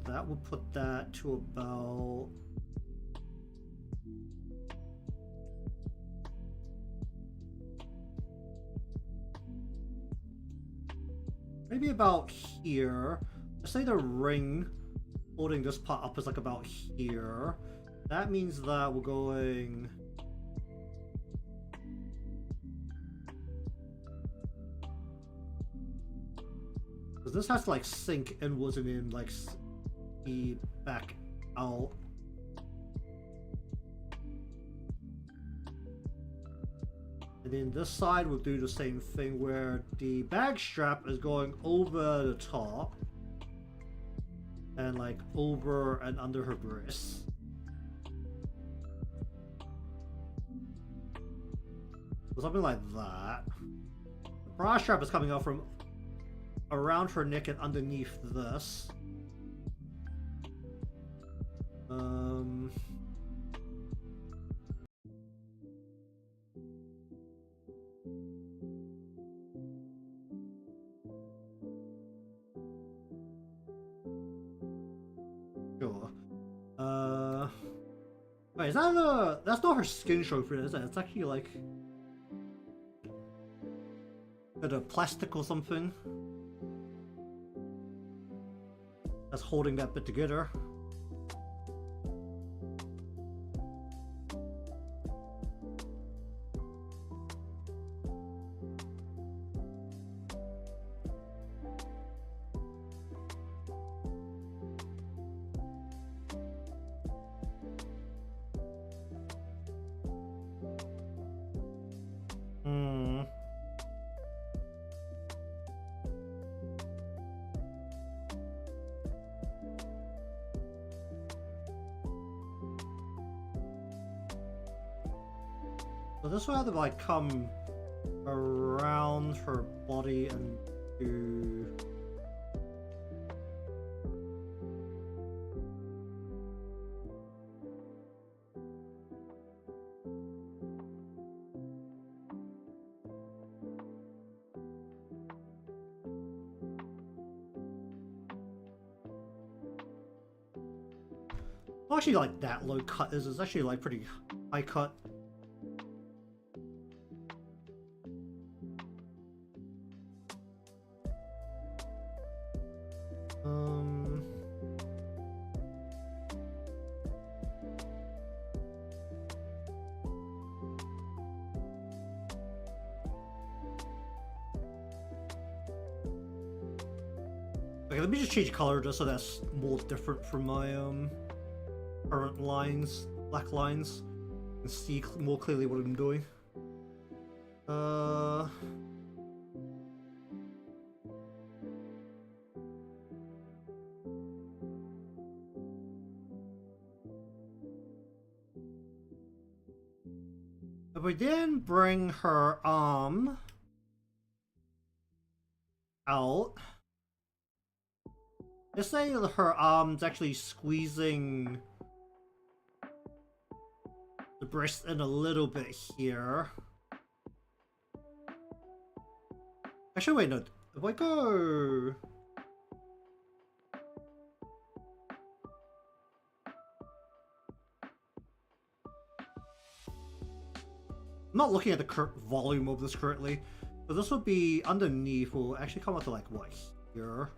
that would put that to about... maybe about here. Let's say the ring holding this part up is like about here. That means that we're going... because this has to like sink inwards and then like be back out. And then this side will do the same thing where the bag strap is going over the top and like over and under her breasts. So something like that. The bra strap is coming out from around her neck and underneath this. Sure. Wait, is that that's not her skin trophy, is it? It's actually like a plastic or something that's holding that bit together. So this will have to like come around her body and do... Well, actually like that low cut is actually like pretty high cut. Okay, let me just change color just so that's more different from my current lines, black lines, and see more clearly what I'm doing. If we then bring her arm out, let's say her arm's actually squeezing the breast in a little bit here. Actually, wait, no. If I go... I'm not looking at the current volume of this currently, but this would be underneath. Will actually come out to like what here?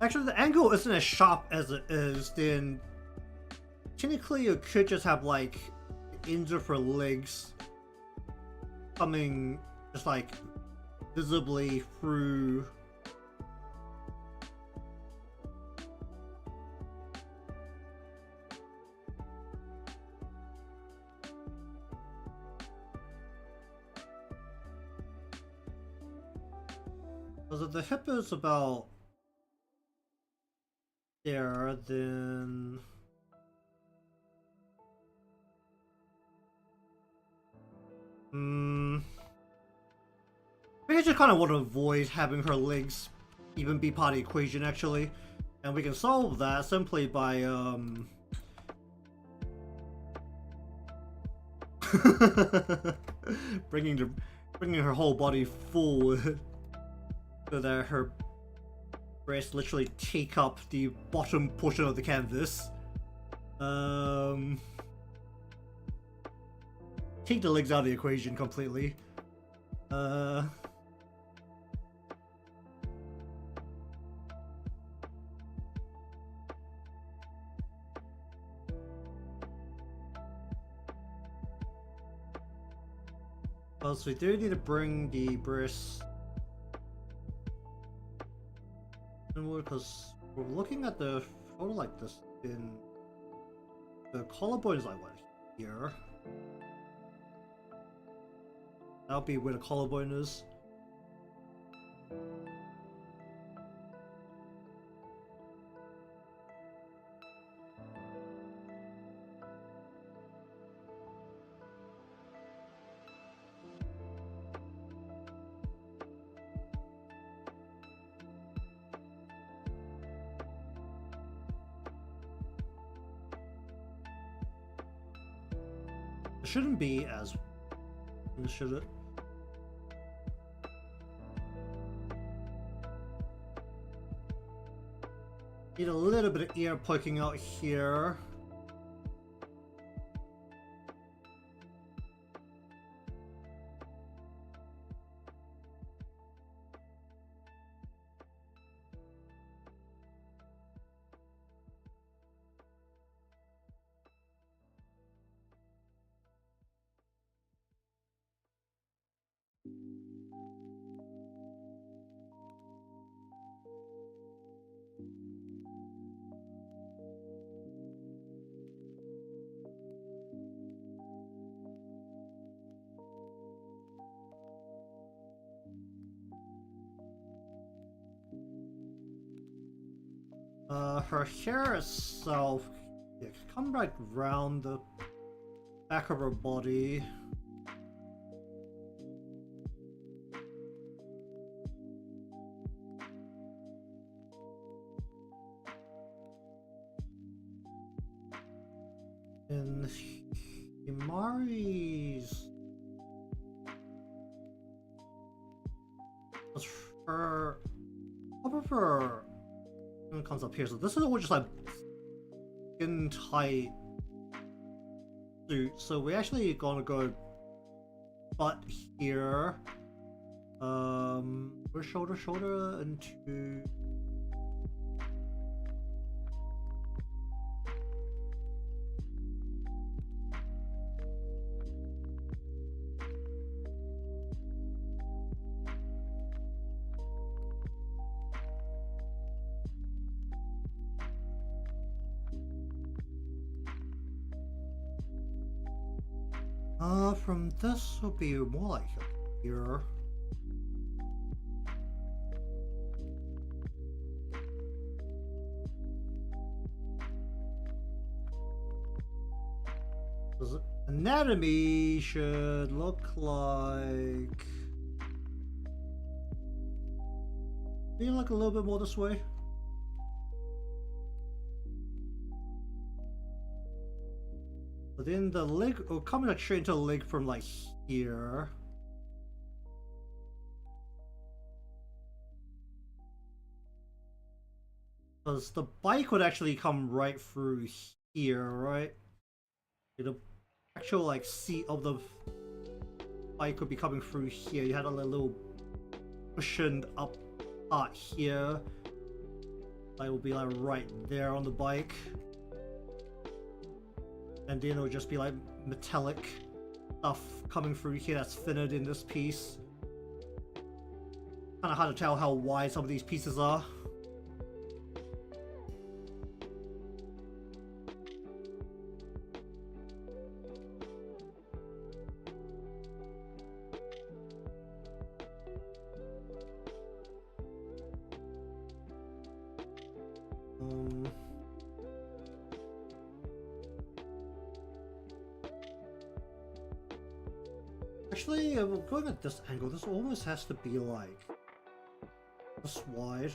Actually, the angle isn't as sharp as it is. Then technically, you could just have like the ends of her legs coming just like visibly through. Because if the hip is about there, then I just kind of want to avoid having her legs even be part of the equation actually, and we can solve that simply by bringing her whole body forward so that her breasts literally take up the bottom portion of the canvas. Take the legs out of the equation completely. So we do need to bring the breasts inward, because we're looking at the shoulder like this. In the collarbone is like what here. That'll be where the collarbone is. It shouldn't be as, should it? Need a little bit of ear poking out here. Her hair itself, come right round the back of her body. And Himari's her top of her comes up here, so this is all just like skin tight suit. So we're actually gonna go butt here. Shoulder, into. From this will be more like here. Anatomy should look like. Maybe like a little bit more this way. But then the leg, or coming like straight into the leg from like here. Because the bike would actually come right through here, right? The actual like seat of the bike would be coming through here. You had a little cushioned up part here. That will be like right there on the bike. And then it'll just be like metallic stuff coming through here that's thinner in this piece. Kind of hard to tell how wide some of these pieces are. Actually, going at this angle, this almost has to be like this wide.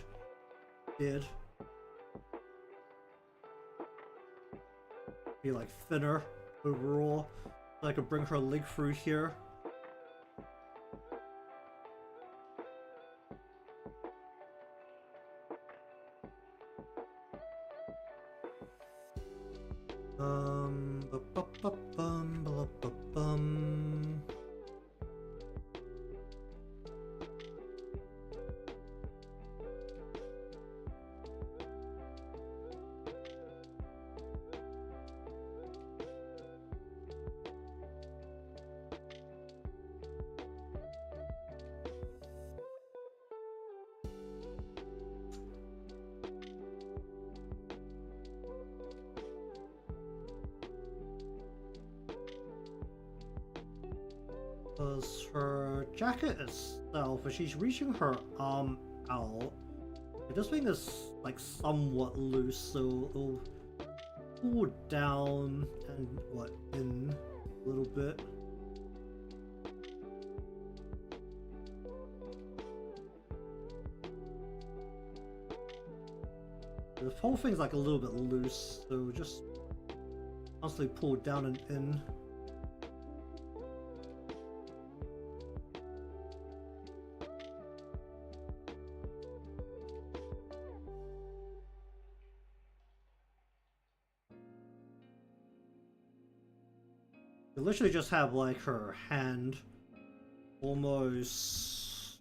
Did be like thinner overall, so I could bring her leg through here. Because her jacket itself, if she's reaching her arm out, this thing is like somewhat loose, so it'll pull down and what, in a little bit. The whole thing's like a little bit loose, so just constantly pull down and in. You literally just have like her hand almost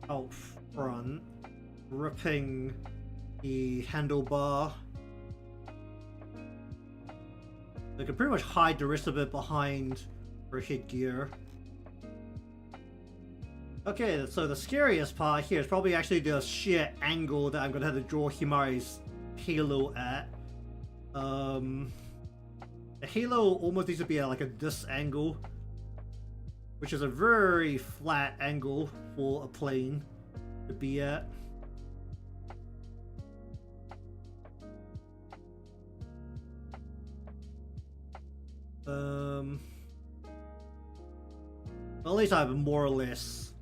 out front, gripping the handlebar. They can pretty much hide the rest of it behind her headgear. Okay, so the scariest part here is probably actually the sheer angle that I'm going to have to draw Himari's halo at. The halo almost needs to be at like this angle, which is a very flat angle for a plane to be at. Well, at least I've more or less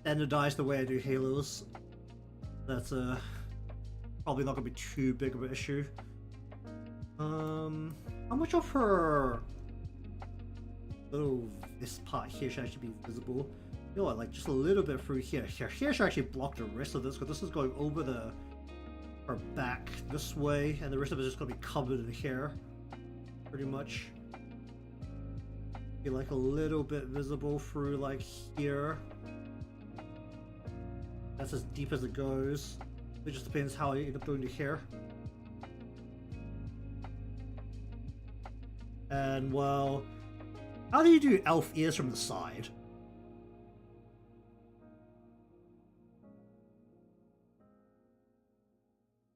standardized the way I do halos. That's probably not gonna be too big of an issue. How much of her Oh, this part here should actually be visible. You know what, like just a little bit through here. Here should actually block the rest of this, because this is going over her back this way, and the rest of it is just going to be covered in hair, pretty much. Be like a little bit visible through like here. That's as deep as it goes. It just depends how I end up doing the hair. And well, how do you do elf ears from the side?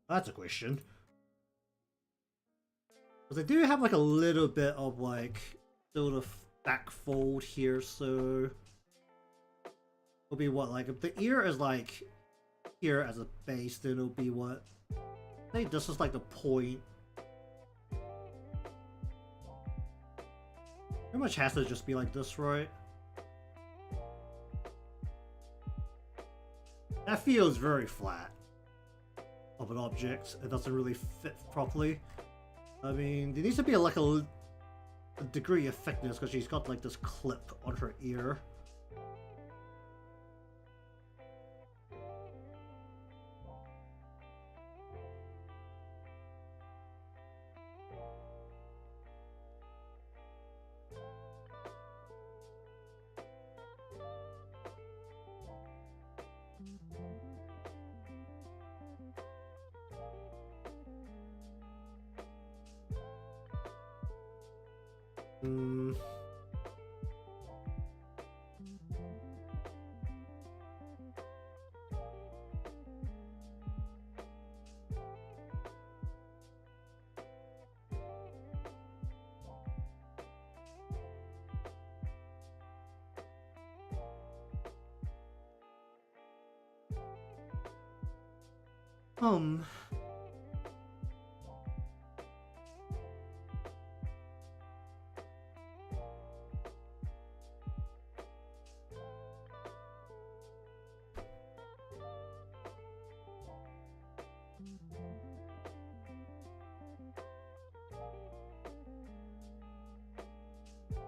That's a question. Because I do have like a little bit of like sort of back fold here, so it'll be what, like if the ear is like here as a base, then it'll be what? I think this is like the point. Pretty much has to just be like this, right? That feels very flat of an object. It doesn't really fit properly. I mean, there needs to be like a degree of thickness, because she's got like this clip on her ear.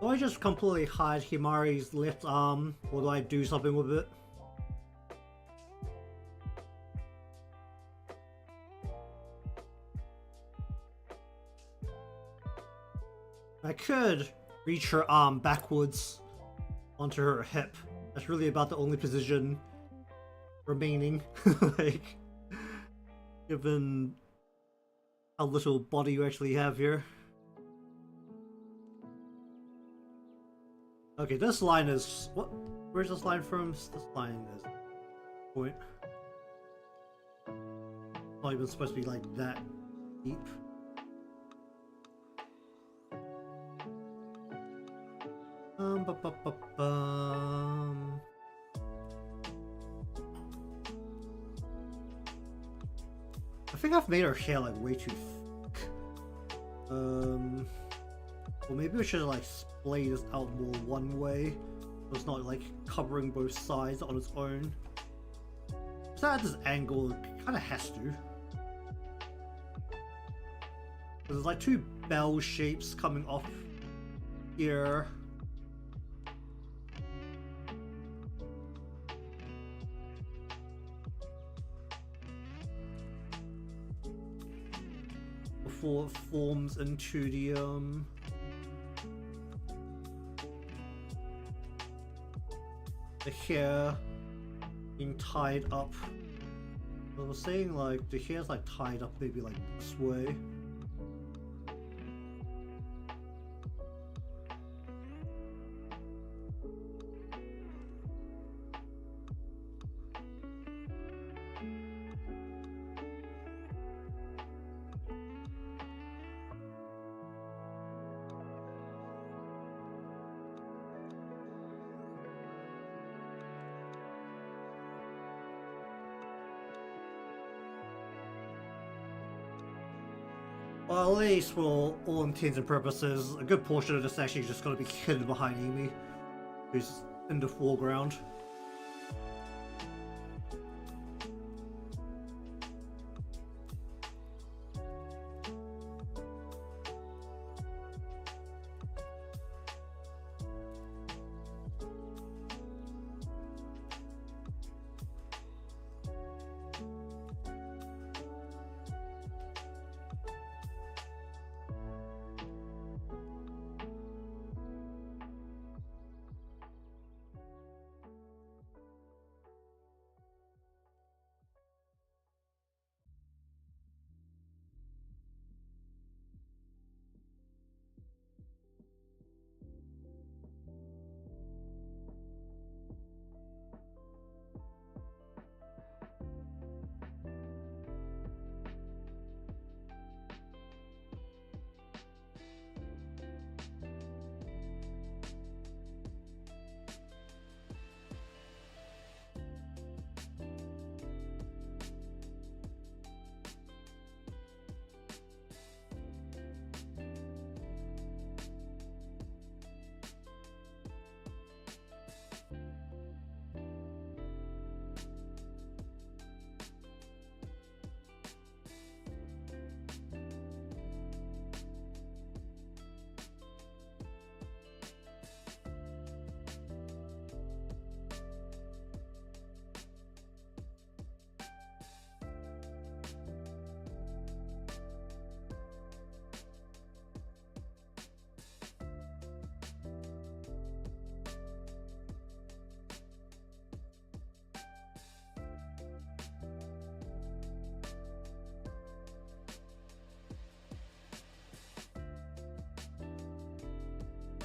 Do I just completely hide Himari's left arm, or do I do something with it? I could reach her arm backwards onto her hip. That's really about the only position remaining. Like, given how little body you actually have here. Okay, this line is... what? Where's this line from? This line is... point. Not even supposed to be like that deep. I think I've made her hair like way too thick. Well, maybe we should like splay this out more one way, so it's not like covering both sides on its own. So at this angle, it kind of has to. There's like two bell shapes coming off here. Before it forms into the hair being tied up. I was saying like the hair's like tied up maybe like this way. Well, at least for all intents and purposes, a good portion of this actually just going to be hidden behind Eimi, who's in the foreground.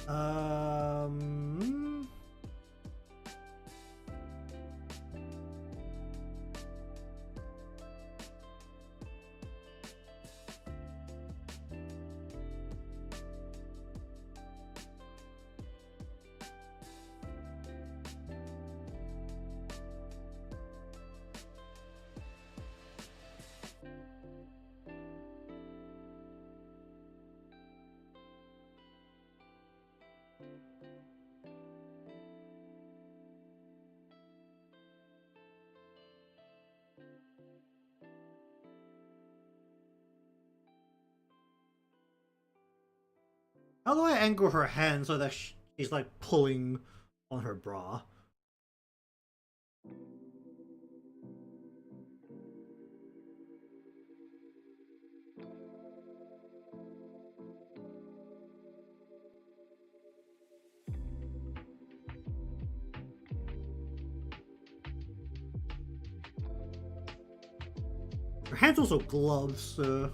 Um. How do I angle her hand so that she's like pulling on her bra? Her hands also gloves, so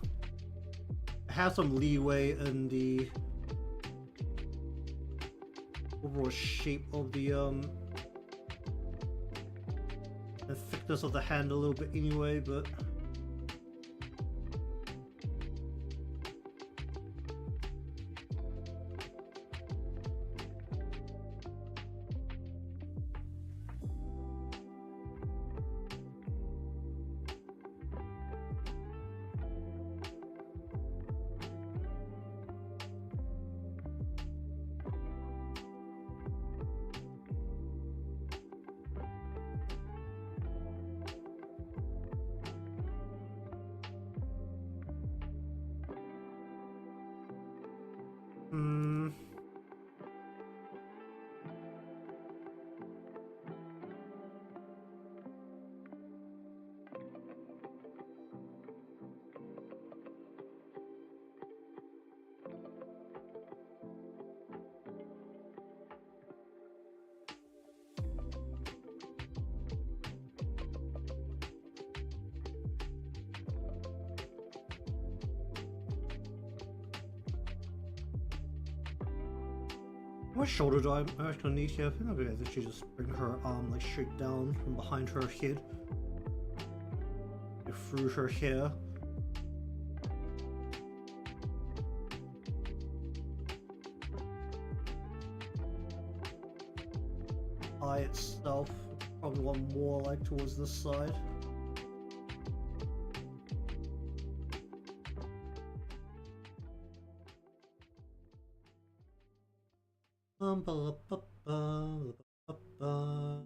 it has some leeway in the overall shape of the thickness of the hand a little bit anyway, but what shoulder do I actually need here? I think I'll be able to just bring her arm like straight down from behind her head, like, through her hair. Eye itself, probably one more like towards this side. Ba, ba, ba, ba, ba.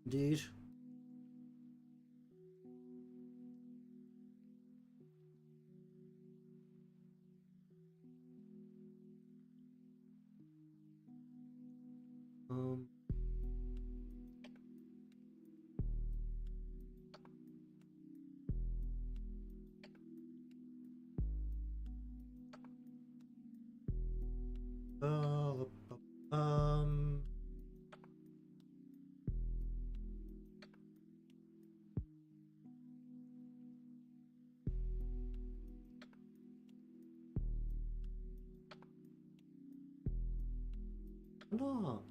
Indeed. Um. Ba, ba, ba, no.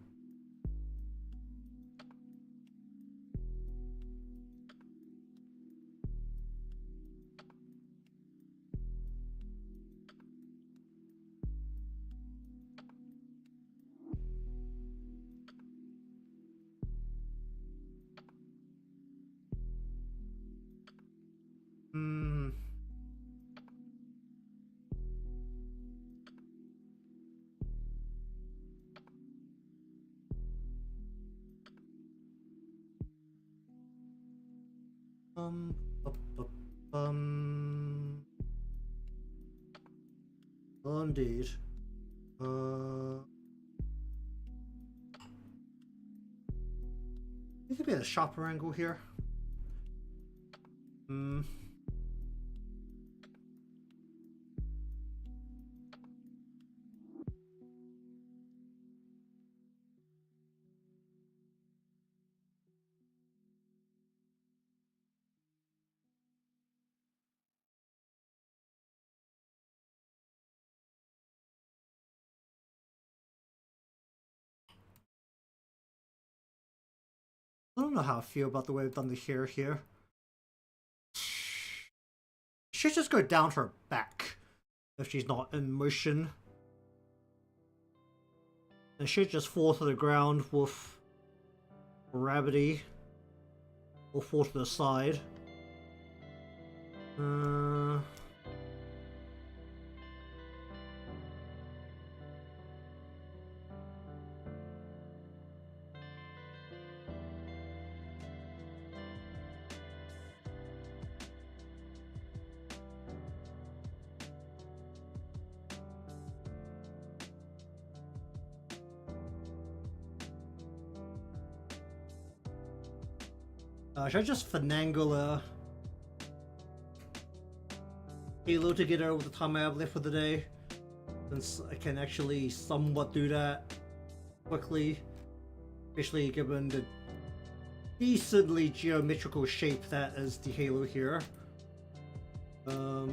Hmm. Ba, ba, indeed. It could be a sharper angle here. Hmm. don't know how I feel about the way I've done the hair here. Should just go down her back if she's not in motion. And should just fall to the ground with gravity. Or fall to the side. Should I just finagle a halo to get her over the time I have left for the day? Since I can actually somewhat do that quickly, especially given the decently geometrical shape that is the halo here. Let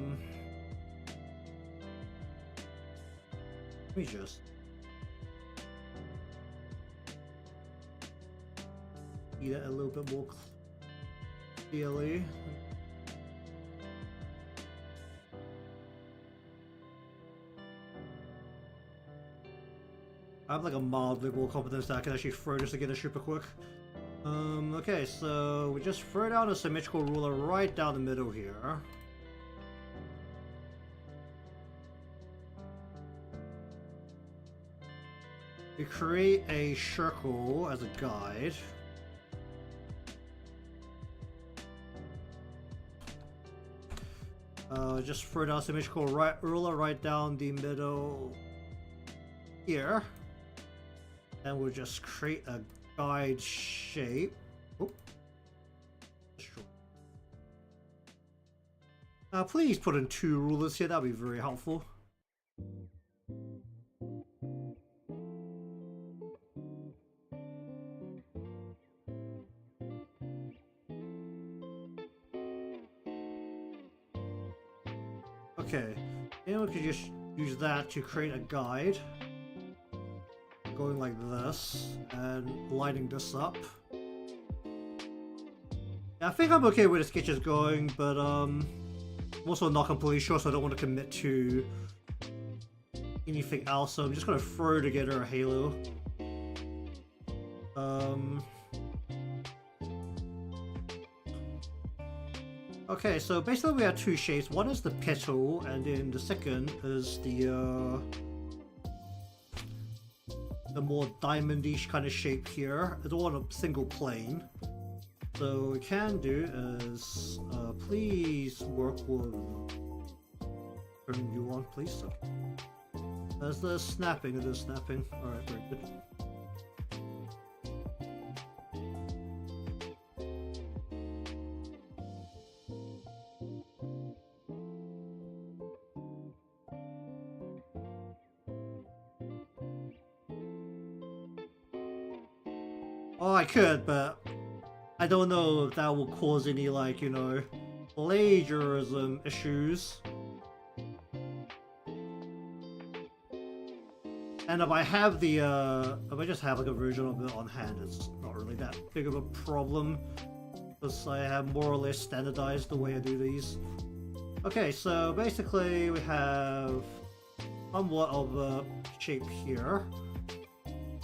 me just see that a little bit more clearly. I have like a mild level of competence that I can actually throw just to get it super quick. Okay, so we just throw down a symmetrical ruler right down the middle here. We create a circle as a guide. Just throw down a symmetrical ruler right down the middle here. And we'll just create a guide shape. Oh. Please put in 2 rulers here, that'd be very helpful. Okay, and we could just use that to create a guide. Going like this and lighting this up. Yeah, I think I'm okay with the sketches going, but I'm also not completely sure, so I don't want to commit to anything else. So I'm just gonna throw together a halo. Okay, so basically we have 2 shapes. One is the petal, and then the second is the more diamond-ish kind of shape here. It's all on a single plane. So what we can do is please work with turn you on, please. Okay. There's the snapping. It is snapping. Alright, very good. Oh, I could, but I don't know if that will cause any, like, you know, plagiarism issues. And if I have the, if I just have like a version of it on hand, it's not really that big of a problem. Because I have more or less standardized the way I do these. Okay, so basically we have somewhat of a shape here.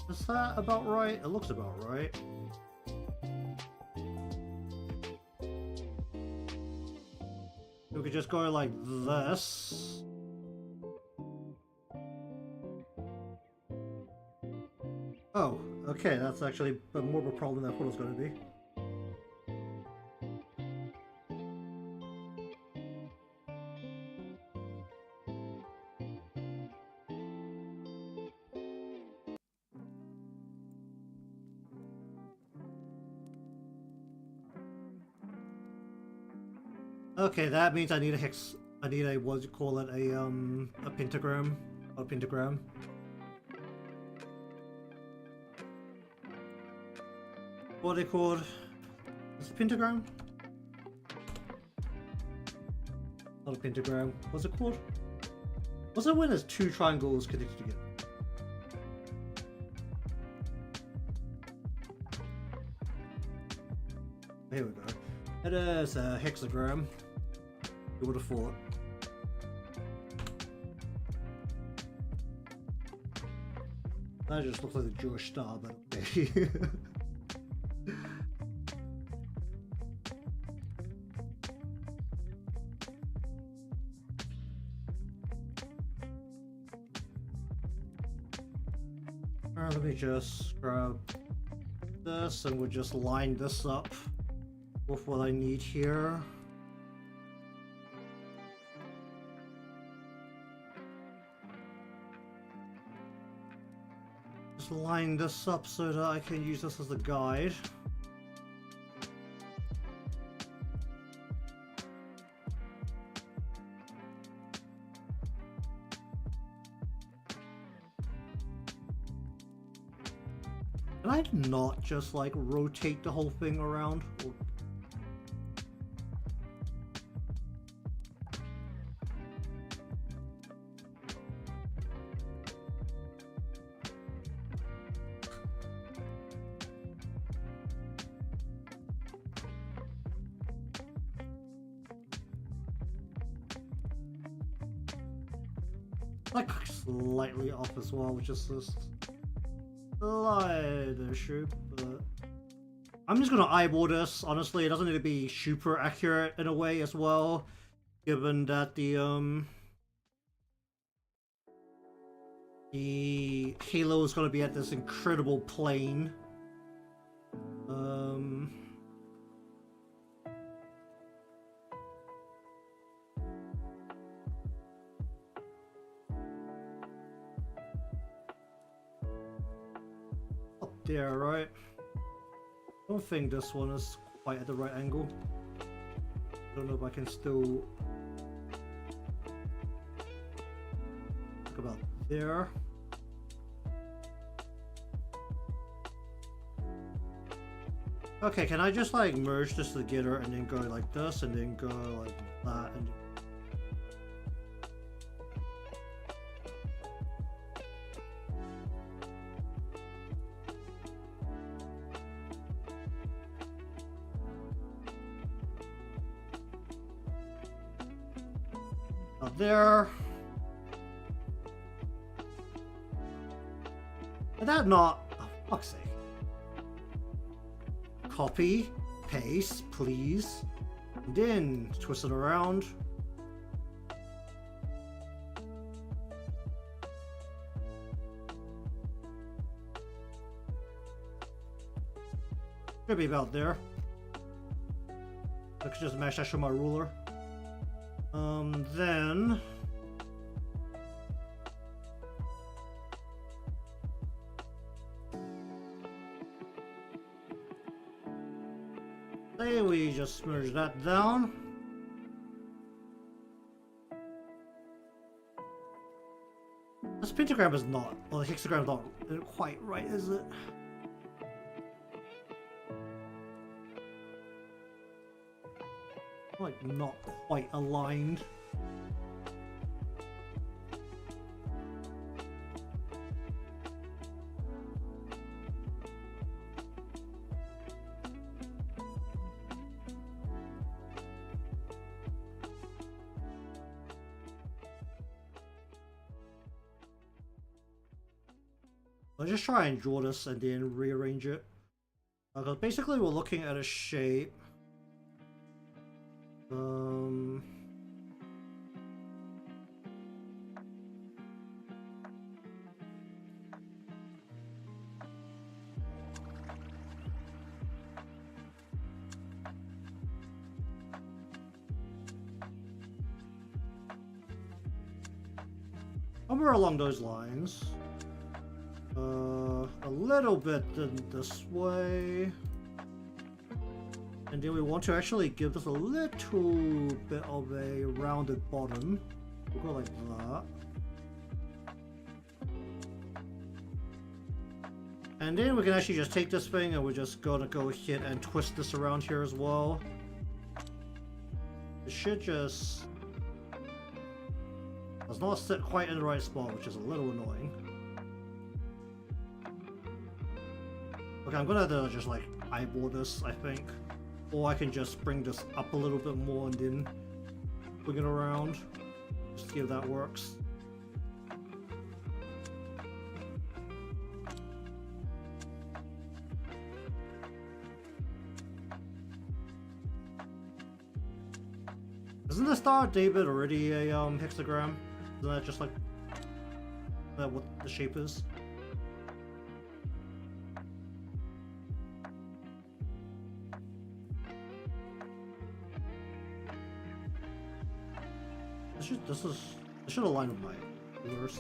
Is that about right? It looks about right. We could just go like this. Oh, okay, that's actually more of a problem than I thought it was going to be. Okay, that means I need a hex. I need a, what do you call it, a pentagram. A pentagram. What are they called? Is it pentagram? Not a pentagram. What's it called? What's it when there's 2 triangles connected together? Here we go. It is a hexagram. You would have thought. That just looks like a Jewish star, but okay. Alright, let me just grab this and we'll just line this up with what I need here. Just line this up so that I can use this as a guide. Can I not just like rotate the whole thing around? Or... like slightly off as well, which is just slight issue, but I'm just gonna eyeball this. Honestly, it doesn't need to be super accurate in a way as well, given that the halo is gonna be at this incredible plane. There, right? I don't think this one is quite at the right angle. Don't know if I can still look about there. Okay, can I just like merge this together and then go like this and then go like that and there. Is that not... Oh, fuck's sake. Copy, paste, please. And then twist it around. Should be about there. I could just match that with my ruler. Then say we just merge that down. This pentagram is not, well, the hexagram is not quite right, is it? Like not quite aligned. I'll just try and draw this and then rearrange it. Because basically we're looking at a shape. Somewhere along those lines. A little bit this way. And then we want to actually give this a little bit of a rounded bottom. We'll go like that. And then we can actually just take this thing and we're just gonna go ahead and twist this around here as well. It should just... does not sit quite in the right spot, which is a little annoying. Okay, I'm gonna have to just like eyeball this, I think. Or I can just bring this up a little bit more and then bring it around. Just see if that works. Isn't the Star of David already a hexagram? Isn't that just like that what the shape is? This should align with my reverse.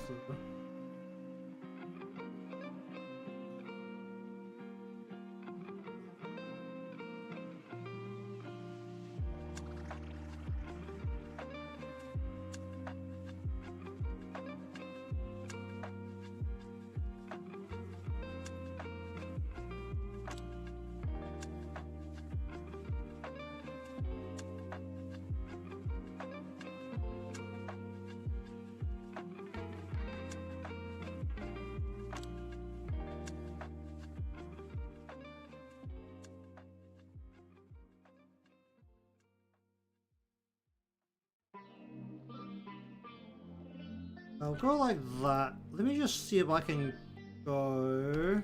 I'll go like that. Let me just see if I can go.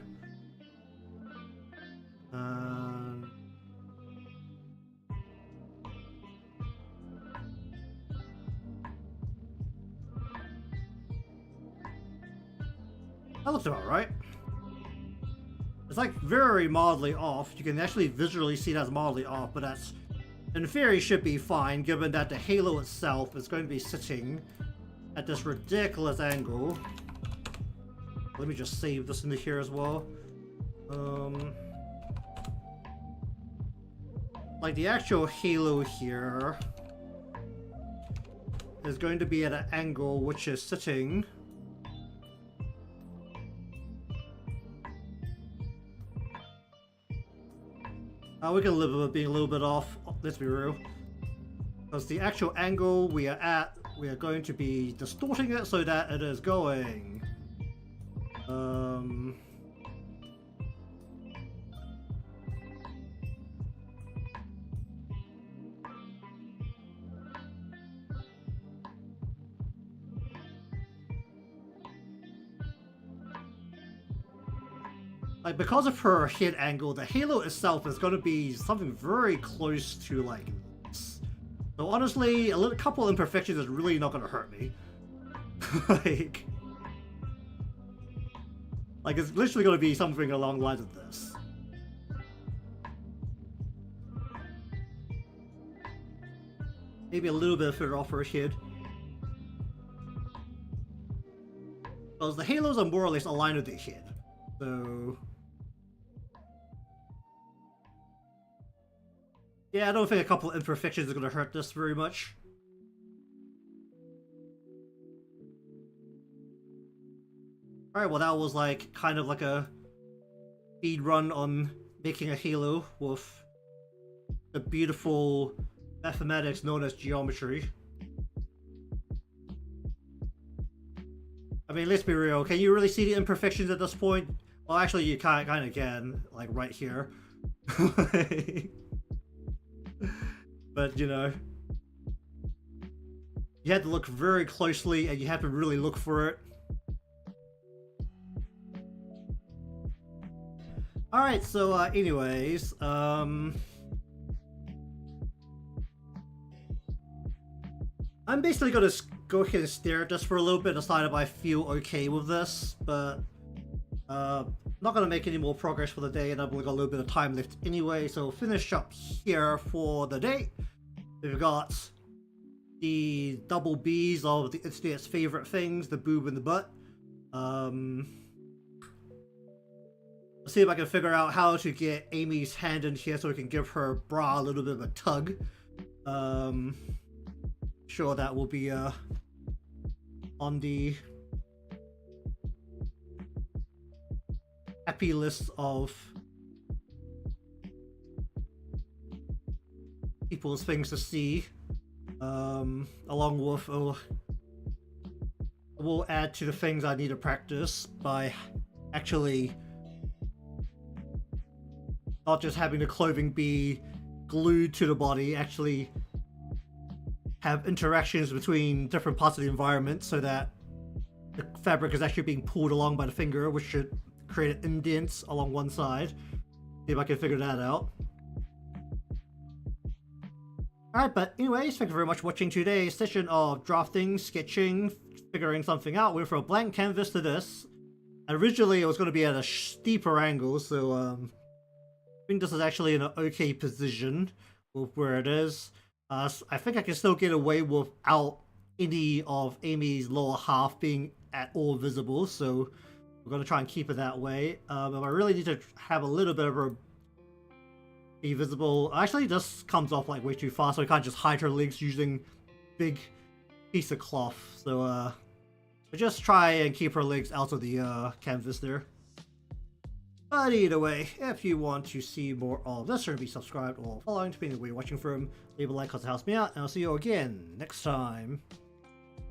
That looks about right. It's like very mildly off. You can actually visually see that's mildly off, but that's in theory should be fine given that the halo itself is going to be sitting at this ridiculous angle. Let me just save this into here as well. Like the actual halo here is going to be at an angle which is sitting we can live with it being a little bit off, let's be real. Because the actual angle we are at, we are going to be distorting it so that it is going. Like, because of her head angle, the halo itself is going to be something very close to, like, this. So honestly, a couple imperfections is really not going to hurt me. like, it's literally going to be something along the lines of this. Maybe a little bit further off her head. Because the halos are more or less aligned with the head. So yeah, I don't think a couple of imperfections are going to hurt this very much. Alright, well that was like kind of like a speed run on making a halo with the beautiful mathematics known as geometry. I mean, let's be real, can you really see the imperfections at this point? Well, actually you kind of can, like right here. But, you know, you had to look very closely and you have to really look for it. Alright, so anyways, I'm basically going to go ahead and stare at this for a little bit, decide if I feel okay with this, but not going to make any more progress for the day, and I've only got a little bit of time left anyway, so finish up here for the day. We've got the double B's of the internet's favorite things, the boob and the butt. Let's see if I can figure out how to get Amy's hand in here so we can give her bra a little bit of a tug. Sure, that will be on the happy list of people's things to see, along with we'll add to the things I need to practice by actually not just having the clothing be glued to the body actually have interactions between different parts of the environment so that the fabric is actually being pulled along by the finger, which should create an indent along one side. See if I can figure that out. Alright, but anyways, thank you very much for watching today's session of drafting, sketching, figuring something out. We went from a blank canvas to this. Originally, it was going to be at a steeper angle, so I think this is actually in an okay position with where it is. I think I can still get away without any of Eimi's lower half being at all visible, so we're going to try and keep it that way. I really need to have a little bit of her be visible. Actually, this comes off like way too fast, so I can't just hide her legs using big piece of cloth. So just try and keep her legs out of the canvas there. But either way, if you want to see more of this, or be subscribed or following, depending on where you're watching from, leave a like because it helps me out, and I'll see you again next time.